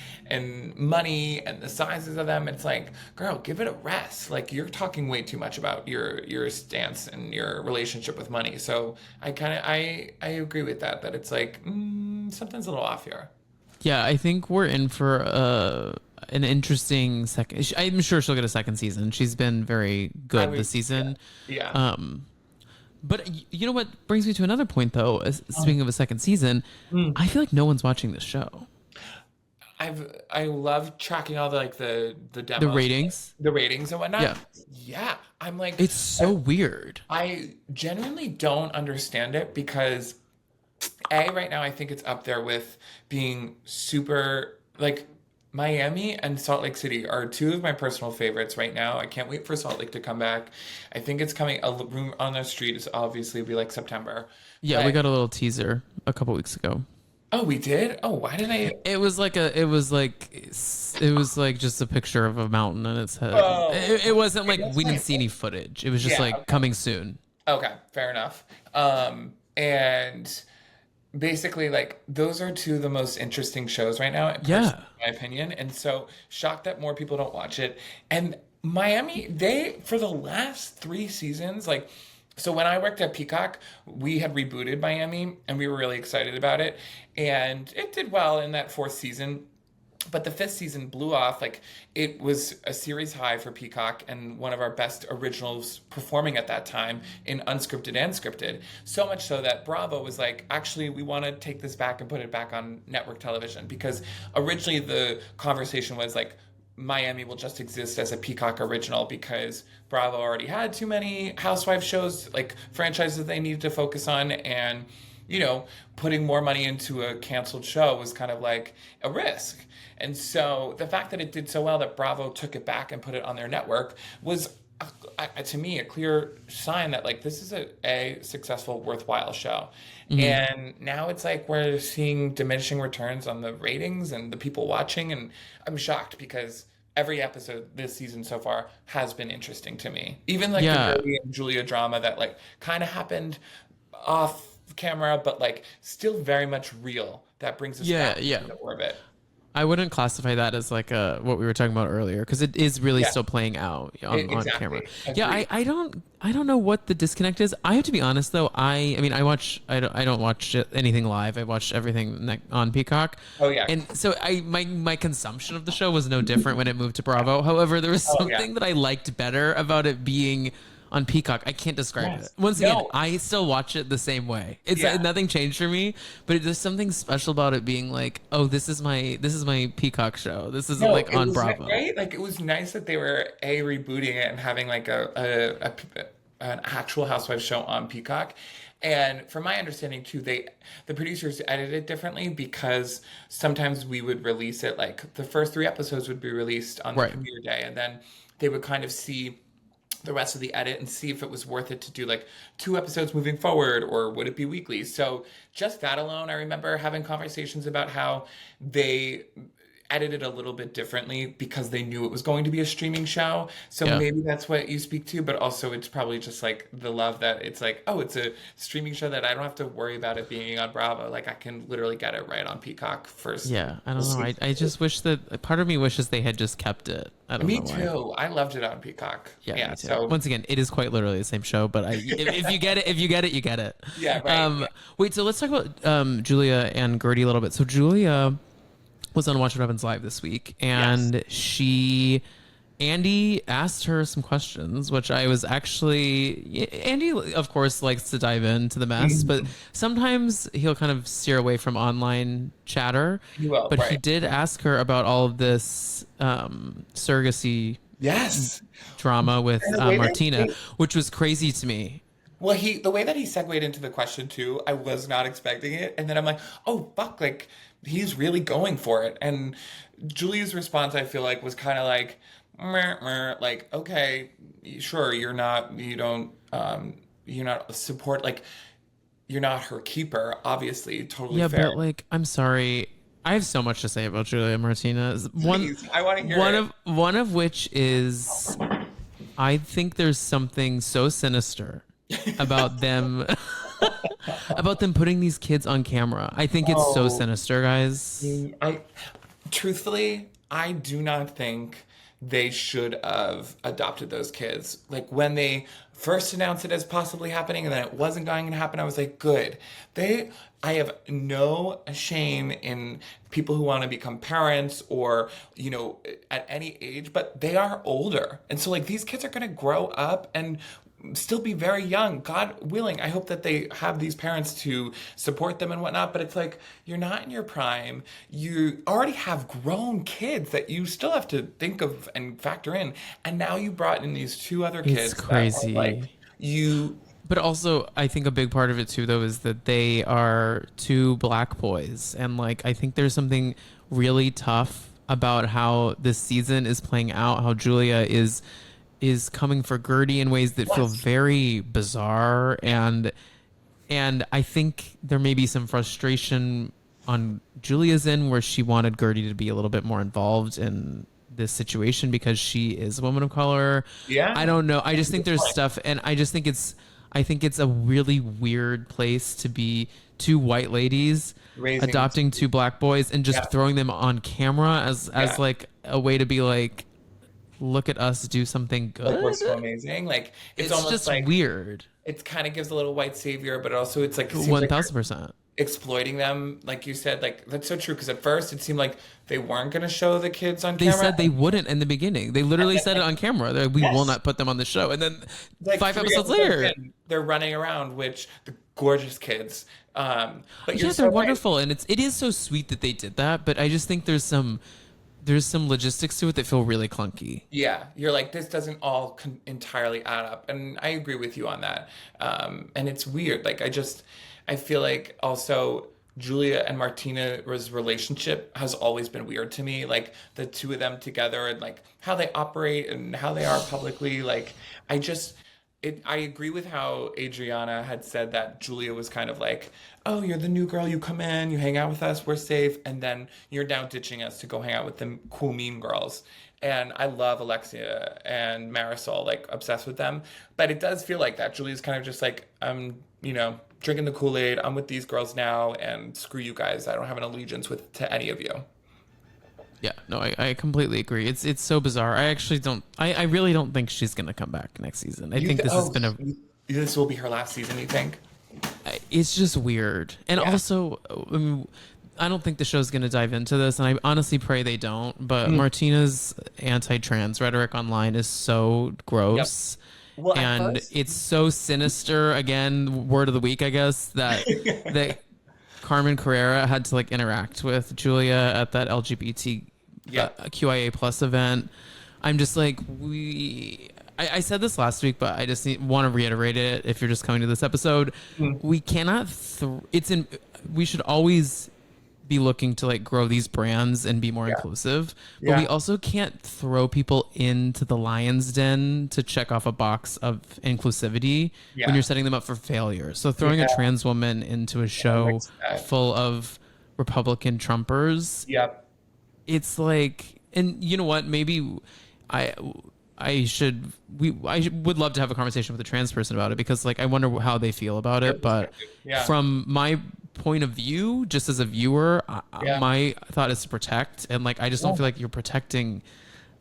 money and the sizes of them. It's like, girl, give it a rest. Like you're talking way too much about your stance and your relationship with money. So I agree with that. That it's like something's a little off here. Yeah, I think we're in for an interesting second. I'm sure she'll get a second season. She's been very I good this would, yeah, season. yeah. Um, but you know what brings me to another point, though. Speaking of a second season, I feel like no one's watching the show. I love tracking all the like the The demos, ratings, the ratings and whatnot. yeah, Yeah, I'm like, it's so weird. I genuinely don't understand it because A, right now I think it's up there with being super like Miami and Salt Lake City are two of my personal favorites right now. I can't wait for Salt Lake to come back. I think it's coming. A room on the street is obviously be like September, Yeah, we but got a little teaser a couple weeks ago. oh, we did. Oh, why did I? It was like just a picture of a mountain and its head. Oh, It wasn't like that's we didn't fine. see any footage. It was just Yeah. like coming soon. Okay, fair enough. And basically, like, those are two of the most interesting shows right now, Yeah. personally, in my opinion. And so, shocked that more people don't watch it. And Miami, they, for the last three seasons, like, so when I worked at Peacock, we had rebooted Miami and we were really excited about it. And it did well in that fourth season. But the fifth season blew off. Like it was a series high for Peacock and one of our best originals performing at that time in unscripted and scripted. So much so that Bravo was like, actually, we want to take this back and put it back on network television because originally the conversation was like, Miami will just exist as a Peacock original because Bravo already had too many housewife shows, like franchises they needed to focus on, and putting more money into a canceled show was kind of like a risk. And so the fact that it did so well that Bravo took it back and put it on their network was, to me, a clear sign that like this is a successful, worthwhile show. And now it's like we're seeing diminishing returns on the ratings and the people watching, and I'm shocked because every episode this season so far has been interesting to me. Even like the Yeah. Gertie and Julia drama that like kind of happened off camera, but like still very much real. That brings us Yeah, back yeah. into orbit. I wouldn't classify that as like what we were talking about earlier because it is really Yeah, still playing out on camera. exactly. Yeah, Agreed. I don't know what the disconnect is. I have to be honest though. I mean I don't watch anything live. I watch everything on Peacock. Oh yeah. And so my consumption of the show was no different when it moved to Bravo. However, there was Oh yeah. something that I liked better about it being on Peacock. I can't describe it. Yes. Once again, No. I still watch it the same way. It's Yeah. nothing changed for me, but there's something special about it being like, oh, this is my Peacock show. This isn't No, like it on was Bravo. right. Like it was nice that they were rebooting it and having like an actual Housewives show on Peacock. And from my understanding too, the producers edited it differently because sometimes we would release it like the first three episodes would be released on the Right. premiere day, and then they would kind of see the rest of the edit and see if it was worth it to do like two episodes moving forward or would it be weekly. So just that alone, I remember having conversations about how they edited a little bit differently because they knew it was going to be a streaming show. So Yeah. maybe that's what you speak to, but also it's probably just like the love that it's like, oh, it's a streaming show that I don't have to worry about it being on Bravo. Like I can literally get it right on Peacock first. Yeah, I don't know. I just wish that part of me wishes they had just kept it. I don't Me know why. too. I loved it on Peacock. Yeah, Yeah. me too. So Once again, it is quite literally the same show, but if you get it, if you get it, you get it. yeah, right. Wait, so let's talk about Julia and Gertie a little bit. So Julia was on Watch What Happens Live this week, Yes. and Andy asked her some questions, which I was actually, Andy, of course, likes to dive into the mess, but sometimes he'll kind of steer away from online chatter. He will, But he right. did ask her about all of this surrogacy Yes. drama with And the way that Martina, he- which was crazy to me. Well, the way that he segued into the question too, I was not expecting it, and then I'm like, oh fuck, like he's really going for it. And Julia's response, I feel like, was kind of like, meh, meh, like, okay, sure, you're not support, like, you're not her keeper, obviously, totally Yeah, fair. but like, I'm sorry. I have so much to say about Julia Martinez. Please, I want to hear One it. of one of which is I think there's something so sinister about them about them putting these kids on camera. I think it's so Oh, sinister, guys. I truthfully, I do not think they should have adopted those kids. Like when they first announced it as possibly happening and then it wasn't going to happen, I was like, good. I have no shame in people who want to become parents or, at any age, but they are older. And so like these kids are going to grow up and still be very young. God willing, I hope that they have these parents to support them and whatnot. But it's like, you're not in your prime. You already have grown kids that you still have to think of and factor in. And now you brought in these two other It's kids that are like, crazy. you, But also, I think a big part of it too, though, is that they are two black boys, and like I think there's something really tough about how this season is playing out. How Julia is coming for Gertie in ways that feel yes. very bizarre, and I think there may be some frustration on Julia's end where she wanted Gertie to be a little bit more involved in this situation because she is a woman of color. Yeah, I don't know. I just think good there's point. stuff, and I think it's a really weird place to be two white ladies Raising, adopting two black boys and just yeah, throwing them on camera yeah. as like a way to be like, look at us do something Like we're good. so amazing. Like it's It's almost just like weird. it kind of gives a little white savior, but also it's like it seems One like thousand percent. exploiting them, like you said. Like that's so true because at first it seemed like they weren't going to show the kids on They camera. said they wouldn't in the beginning. They literally said it on camera. They're like, we will Yes, not put them on the show. And then like five three episodes episodes later, in, they're running around, which the gorgeous kids. But you're yeah, they're so right. wonderful, and it is so sweet that they did that. But I just think there's some logistics to it that feel really clunky. Yeah, you're like this doesn't all entirely add up, and I agree with you on that. And it's weird. Like I feel like also Julia and Martina's relationship has always been weird to me. Like the two of them together and like how they operate and how they are publicly. Like I just I agree with how Adriana had said that Julia was kind of like, oh, you're the new girl, you come in, you hang out with us, we're safe, and then you're now ditching us to go hang out with the cool mean girls. And I love Alexia and Marisol, like obsessed with them. But it does feel like that. Julia's kind of just like, drinking the Kool-Aid, I'm with these girls now, and screw you guys. I don't have an allegiance to any of you. Yeah, no, I completely agree. It's so bizarre. I actually don't. I really don't think she's gonna come back next season. I think this has been a. This will be her last season, you think? It's just weird, and Yeah. also, I mean, I don't think the show's gonna dive into this, and I honestly pray they don't. But Mm. Martina's anti-trans rhetoric online is so Yep. gross, Well, at and first, it's so sinister. Again, word of the week, I guess that Carmen Carrera had to like interact with Julia at that LGBT yeah. QIA plus event. I'm just like I said this last week, but I just want to reiterate it. If you're just coming to this episode, Mm. we cannot. It's in. We should always be looking to like grow these brands and be more Yeah. inclusive, but Yeah. we also can't throw people into the lion's den to check off a box of inclusivity Yeah. when you're setting them up for failure. So throwing a Yeah. trans woman into a show Like that. full of Republican Trumpers, Yep. it's like, and you know what? Maybe I I should would love to have a conversation with a trans person about it, because like I wonder how they feel about it. But Yeah. from my point of view, just as a viewer, Yeah. my thought is to protect, and like I just don't Yeah. feel like you're protecting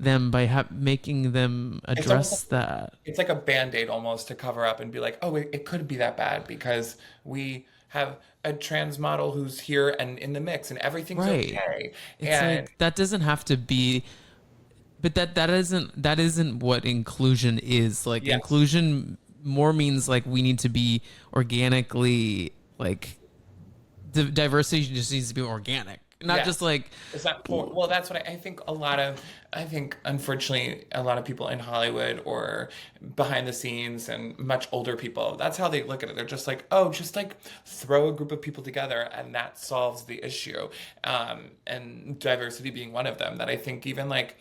them by making them It's address almost that. it's like a band-aid almost to cover up and be like, oh, it could be that bad because we have a trans model who's here and in the mix and everything's Right. okay. It's And like that doesn't have to be, but that isn't what inclusion is. Like yes. inclusion more means like we need to be organically like diversity just needs to be organic, not Yeah. just like It's not for, well, that's what I think I think unfortunately a lot of people in Hollywood or behind the scenes and much older people, that's how they look at it. They're just like, oh, just like throw a group of people together and that solves the issue. And diversity being one of them, that I think even like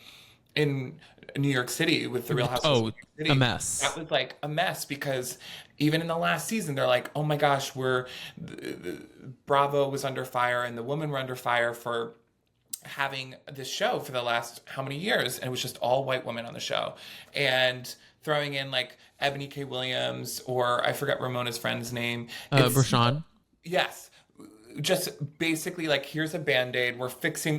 in New York City with the Real Housewives of oh, New York City, a mess. that was like a mess because even in the last season, they're like, oh my gosh, Bravo was under fire and the women were under fire for having this show for the last how many years, and it was just all white women on the show, and throwing in like Ebony K. Williams or I forget Ramona's friend's name. Rashawn. Yes. Just basically like, here's a band-aid,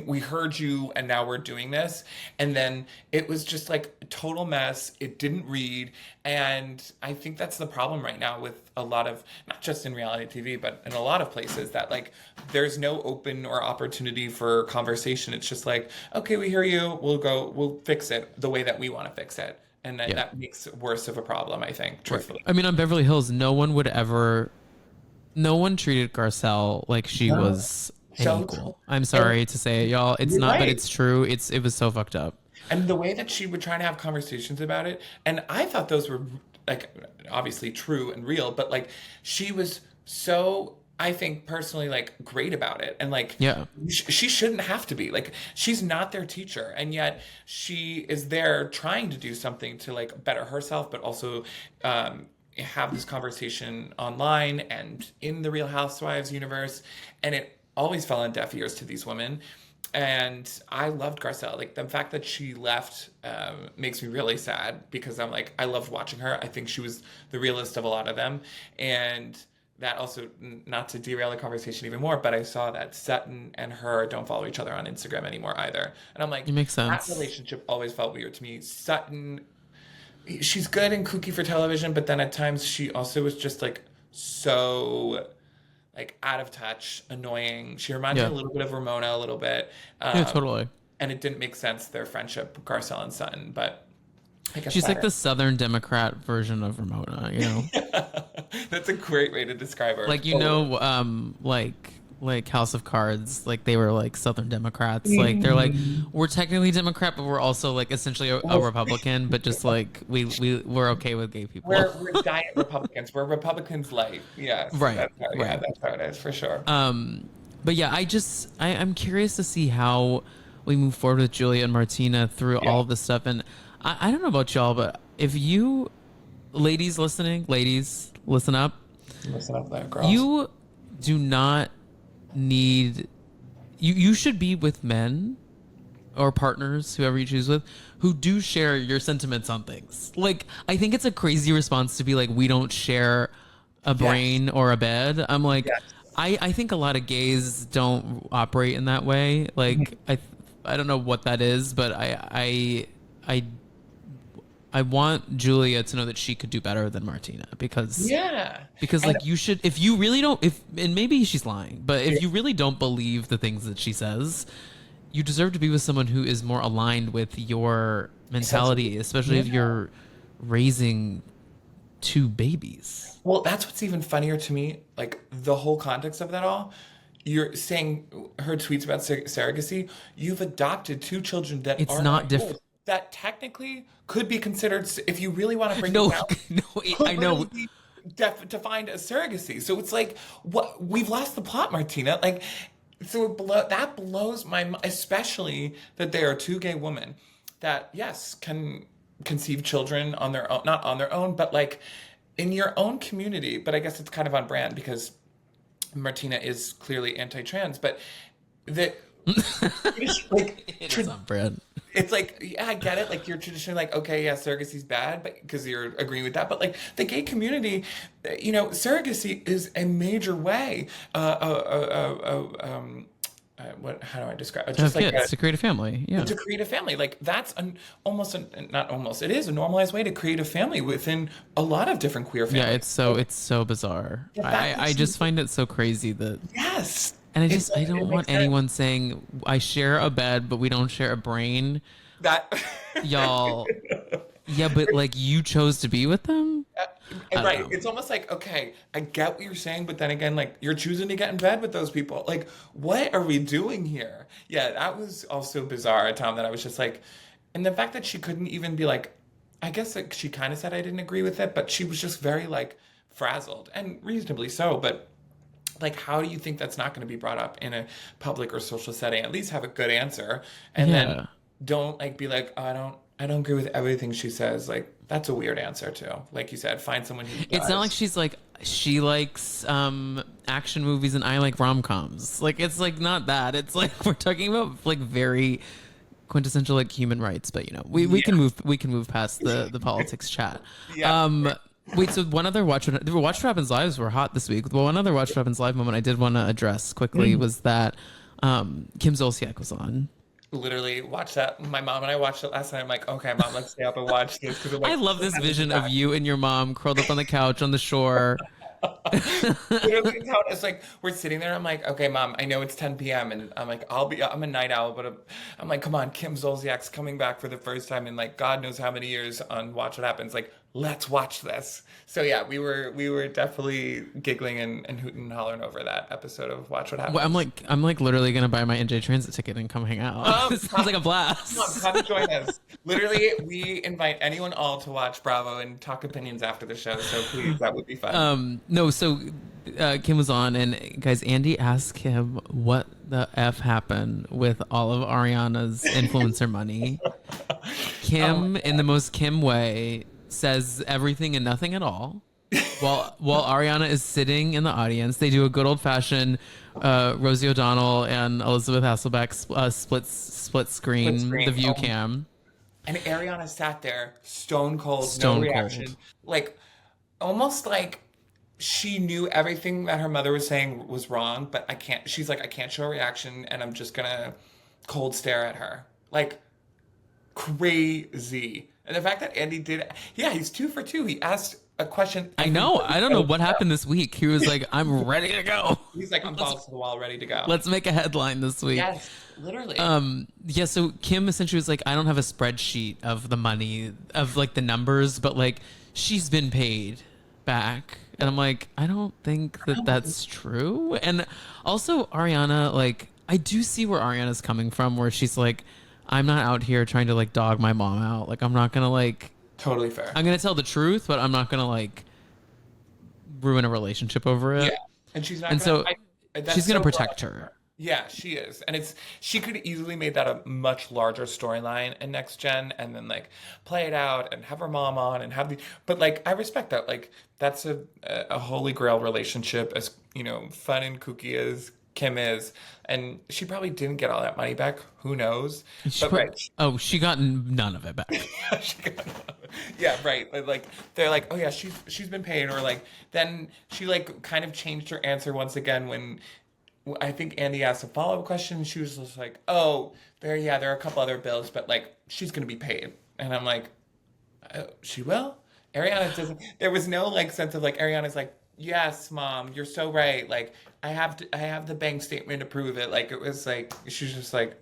we heard you and now we're doing this. And then it was just like a total mess. It didn't read. And I think that's the problem right now with a lot of, not just in reality TV, but in a lot of places, that like there's no open or opportunity for conversation. It's just like, okay, we hear you. We'll fix it the way that we want to fix it. And that makes it worse of a problem, I think, truthfully. I mean, on Beverly Hills, no one treated Garcelle like she No. was an So equal. true. I'm sorry to say it, y'all. It's You're not, but right. it's true. It was so fucked up. And the way that she would try to have conversations about it, and I thought those were like obviously true and real, but like she was so, I think personally, like great about it, and like Yeah. she shouldn't have to be like, she's not their teacher, and yet she is there trying to do something to like better herself, but also have this conversation online and in the Real Housewives universe, and it always fell on deaf ears to these women. And I loved Garcelle. Like the fact that she left makes me really sad, because I'm like, I loved watching her. I think she was the realest of a lot of them. And that also, not to derail the conversation even more, but I saw that Sutton and her don't follow each other on Instagram anymore either. And I'm like, It makes sense. that relationship always felt weird to me. Sutton, she's good and kooky for television, but then at times she also was just like so like out of touch, annoying. She reminded me a little bit of Ramona, a little bit. Yeah, totally. And it didn't make sense, their friendship, Garcelle and Sutton, but I guess She's like that the Southern Democrat version of Ramona, you know? that's a great way to describe her. Like, you know, like House of Cards, like they were like Southern Democrats. Like they're like, we're technically Democrat, but we're also like essentially a Republican, but just like we're okay with gay people. We're diet Republicans. We're Republicans light. Yes. Right, Yeah, that's how it is for sure. But yeah, I'm curious to see how we move forward with Julia and Martina through all of this stuff. And I don't know about y'all, but if you ladies, listen up. Listen up there, girls. You do not need, you should be with men or partners, whoever you choose with, who do share your sentiments on things. Like, I think it's a crazy response to be like, we don't share a brain or a bed. I'm like, I think a lot of gays don't operate in that way. Like, I don't know what that is, but I want Julia to know that she could do better than Martina because Yeah. like you should, if you really don't, if, and maybe she's lying, but if you really don't believe the things that she says, you deserve to be with someone who is more aligned with your mentality, especially if you're raising two babies. Well, that's what's even funnier to me. Like the whole context of that all. You're saying her tweets about surrogacy. You've adopted two children that It's are not yours, different. that technically could be considered, if you really want to break No, it down, no, could I know. really be defined as surrogacy. So it's like, what, we've lost the plot, Martina. Like, so that blows my mind, especially that there are two gay women that, yes, can conceive children on their own, not on their own, but like in your own community. But I guess it's kind of on brand because Martina is clearly anti-trans, but the like It is on brand. it's like, yeah, I get it. Like you're traditionally like, okay, yeah, surrogacy's bad, but because you're agreeing with that. But like the gay community, surrogacy is a major way. How do I describe it? To have kids, to create a family. Yeah. To create a family. Like that's not almost. It is a normalized way to create a family within a lot of different queer families. Yeah, it's so bizarre. I just find it so crazy that Yes. and I don't want anyone saying I share a bed, but we don't share a brain. That Y'all. Yeah, but like you chose to be with them? right. It's almost like, okay, I get what you're saying, but then again, like you're choosing to get in bed with those people. Like, what are we doing here? Yeah, that was also bizarre, Tom, that I was just like, and the fact that she couldn't even be like, I guess like she kind of said I didn't agree with it, but she was just very like frazzled and reasonably so. But like, how do you think that's not going to be brought up in a public or social setting? At least have a good answer, and then don't like be like, oh, I don't agree with everything she says. Like that's a weird answer too. Like you said, find someone who does. It's not like she's like she likes action movies and I like rom-coms. Like it's like not that. It's like we're talking about like very quintessential like human rights, but we can move past the politics chat. Yeah. Wait, so one other Watch What Happens Lives were hot this week. Well, one other Watch What Happens Live moment I did want to address quickly was that Kim Zolciak was on. Literally watched that. My mom and I watched it last night. I'm like, okay, mom, let's stay up and watch this. I love this vision of you and your mom curled up on the couch on the shore. Literally, it's like we're sitting there. I'm like, okay, mom, I know it's 10 p.m. and I'm like, I'm a night owl, but I'm like, come on, Kim Zolciak's coming back for the first time in like God knows how many years on Watch What Happens. Like, let's watch this. So yeah, we were definitely giggling and hooting and hollering over that episode of Watch What Happens. Well, I'm like literally gonna buy my NJ Transit ticket and come hang out. This sounds like a blast. Come join us. Literally, we invite anyone all to watch Bravo and talk opinions after the show. So please, that would be fun. No, so Kim was on, and guys, Andy asked him what the F happened with all of Ariana's influencer money. Kim, in the most Kim way, says everything and nothing at all. While Ariana is sitting in the audience, they do a good old fashioned Rosie O'Donnell and Elizabeth Hasselbeck split screen the view cam. And Ariana sat there, stone cold, no reaction, like almost like she knew everything that her mother was saying was wrong, but I can't. She's like, I can't show a reaction, and I'm just gonna cold stare at her, like crazy. And the fact that Andy did, yeah, he's 2 for 2. He asked a question. I know. I don't know what happened this week. He was like, I'm ready to go. He's like, I'm balls to the wall, ready to go. Let's make a headline this week. Yes, literally. Yeah, so Kim essentially was like, I don't have a spreadsheet of the money, of like the numbers, but like she's been paid back. And I'm like, I don't think that that's true. And also Ariana, like, I do see where Ariana's coming from, where she's like, I'm not out here trying to like dog my mom out. Like, I'm not gonna like. Totally fair. I'm gonna tell the truth, but I'm not gonna like ruin a relationship over it. Yeah, and she's not. And gonna, she's gonna protect her. Yeah, she is, and she could easily made that a much larger storyline in Next Gen, and then like play it out and have her mom on and have the. But like, I respect that. Like, that's a holy grail relationship, as fun and kooky as Kim is, and she probably didn't get all that money back. Who knows? She got none of it back. Yeah, right. Like they're like, oh yeah, she's been paid, or like then she like kind of changed her answer once again when I think Andy asked a follow-up question. And she was just like, "Oh, there are a couple other bills, but like she's gonna be paid." And I'm like, she will. Ariana doesn't. There was no like sense of like Ariana's like, yes, mom, you're so right. Like I have the bank statement to prove it. Like it was like she's just like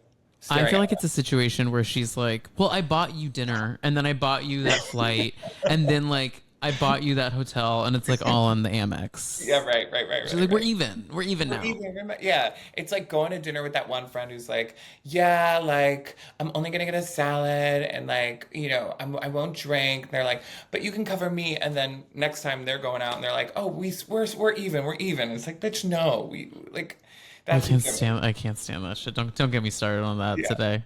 I staring feel at like it's a situation where she's like, well, I bought you dinner and then I bought you that flight and then like I bought you that hotel and it's like all on the Amex. Yeah, right, She's like, we're right. even. We're even We're now. even, yeah. It's like going to dinner with that one friend who's like, yeah, like I'm only gonna get a salad and like, I won't drink. And they're like, but you can cover me. And then next time they're going out and they're like, oh, we're even, we're even. It's like, bitch, no, we like that's I can't stand that shit. Don't get me started on that yeah. today.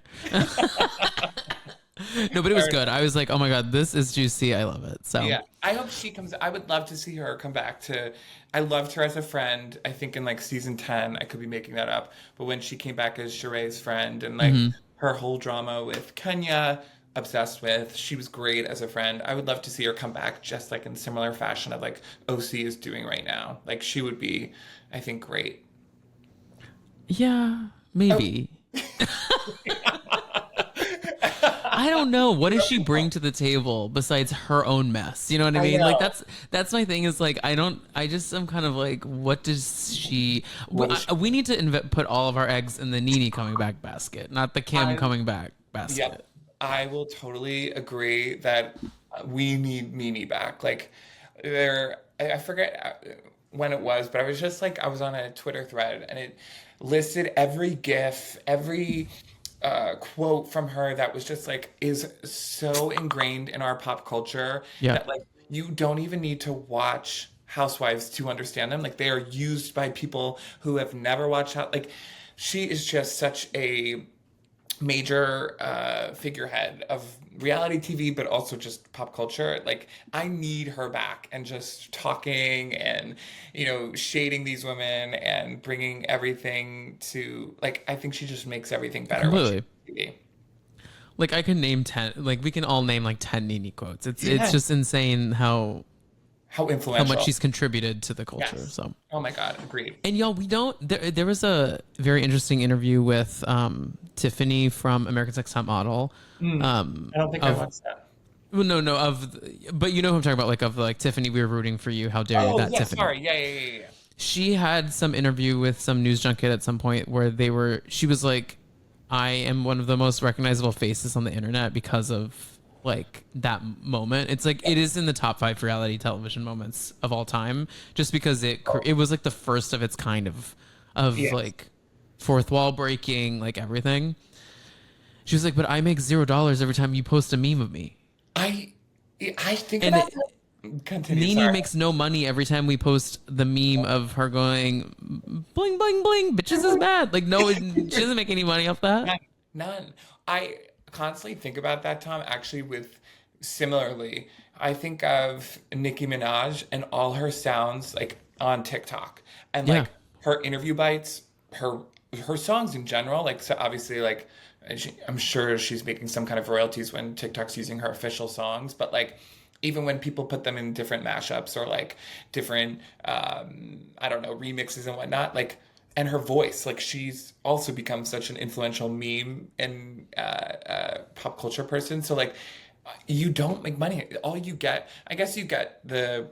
No, but it was good. I was like, oh my God, this is juicy. I love it. So Yeah, I hope she comes. I would love to see her come back to. I loved her as a friend. I think in like season 10, I could be making that up. But when she came back as Sheree's friend and like her whole drama with Kenya, obsessed with, she was great as a friend. I would love to see her come back just like in similar fashion of like OC is doing right now. Like she would be, I think, great. yeah, Oh, maybe. I don't know. What does she bring to the table besides her own mess? You know what I I mean? Like know. that's my thing is like I just am kind of like what does she What is she? we need to put all of our eggs in the Nene coming back basket, not the Kim I coming back Yep. basket. I will totally agree that we need Mimi back. Like, I forget when it was, but I was just like, I was on a Twitter thread and it listed every GIF, every quote from her that was just like, is so ingrained in our pop culture Yeah. that like, you don't even need to watch Housewives to understand them. Like, they are used by people who have never watched, like, she is just such a major figurehead of reality TV, but also just pop culture. Like, I need her back and just talking and, shading these women and bringing everything to, like, I think she just makes everything better when she's Completely. on TV. Like I can name 10, like we can all name like 10 Nene quotes. It's Yeah. just insane How how much influential. she's contributed to the culture. Yes. So Oh my God, agreed. and y'all, we don't. There was a very interesting interview with Tiffany from American Next Top Model. I don't think I Of watched that. well, no, but you know who I'm talking about, like of like Tiffany, we were rooting for you. How dare you, Oh, that yeah, Tiffany? sorry. Yeah. She had some interview with some news junket at some point where she was like, I am one of the most recognizable faces on the internet because of like that moment. It's like it is in the top 5 reality television moments of all time, just because it was like the first of its kind of Yes. like fourth wall breaking, like everything. She was like, but I make $0 every time you post a meme of me, I I think and about that. Continue, Nene sorry. makes no money every time we post the meme of her going bling bling bling. Bitches is bad. Like no, she doesn't make any money off that. None. None. I constantly think about that, Tom, actually, with similarly. I think of Nicki Minaj and all her sounds like on TikTok and Yeah. like her interview bites, her her songs in general. Like, so obviously, like, I'm sure she's making some kind of royalties when TikTok's using her official songs, but like, even when people put them in different mashups or like different, I don't know, remixes and whatnot, like, and her voice, like, she's also become such an influential meme and pop culture person. So like, you don't make money. All you get, I guess, you get the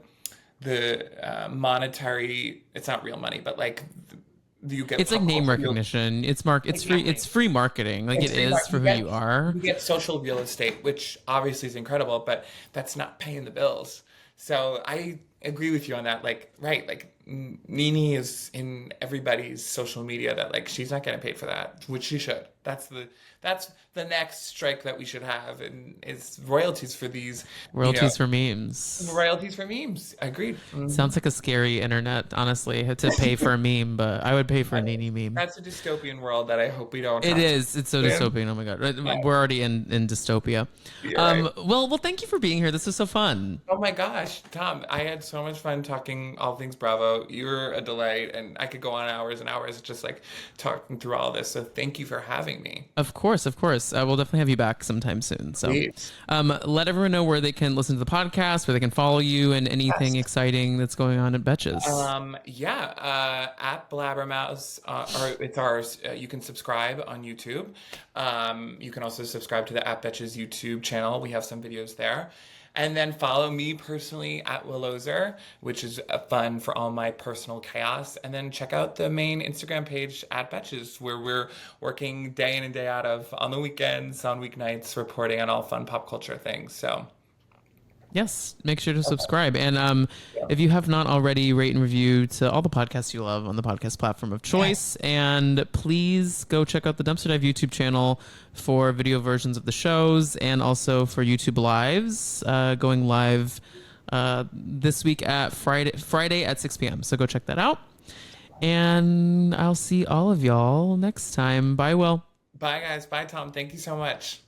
monetary. It's not real money, but like, you get It's like pop name culture. recognition. Exactly. It's free marketing. Like it It's free is for you who get you are. you get social real estate, which obviously is incredible, but that's not paying the bills. So I agree with you on that. Like, right, like Nene is in everybody's social media that like she's not getting paid for that, which she should. That's the next strike that we should have, and is royalties for these, you know, Royalties for memes. royalties for memes. Agreed. Sounds like a scary internet, honestly, to pay for a meme, but I would pay for a Nene meme. That's a dystopian world that I hope we don't It have to is. It's so live in. dystopian. Oh my god, Yeah, we're already in dystopia. you're right. Well, thank you for being here. This was so fun. Oh my gosh, Tom, I had so much fun talking all things Bravo. You're a delight, and I could go on hours and hours just like talking through all this. So thank you for having me. having me. Of course, of course. We'll definitely have you back sometime soon. So Please. let everyone know where they can listen to the podcast, where they can follow you, and anything exciting that's going on at Betches. At Blabbermouth, or it's ours. You can subscribe on YouTube. You can also subscribe to the At Betches YouTube channel. We have some videos there. And then follow me personally at Oser, which is fun for all my personal chaos. And then check out the main Instagram page at Betches, where we're working day in and day out on the weekends, on weeknights, reporting on all fun pop culture things. So. Yes, make sure to subscribe. And if you have not already, rate and review to all the podcasts you love on the podcast platform of choice. And please go check out the Dumpster Dive YouTube channel for video versions of the shows and also for YouTube Lives going live this week at Friday at 6 p.m. So go check that out. And I'll see all of y'all next time. Bye, Will. Bye, guys. Bye, Tom. Thank you so much.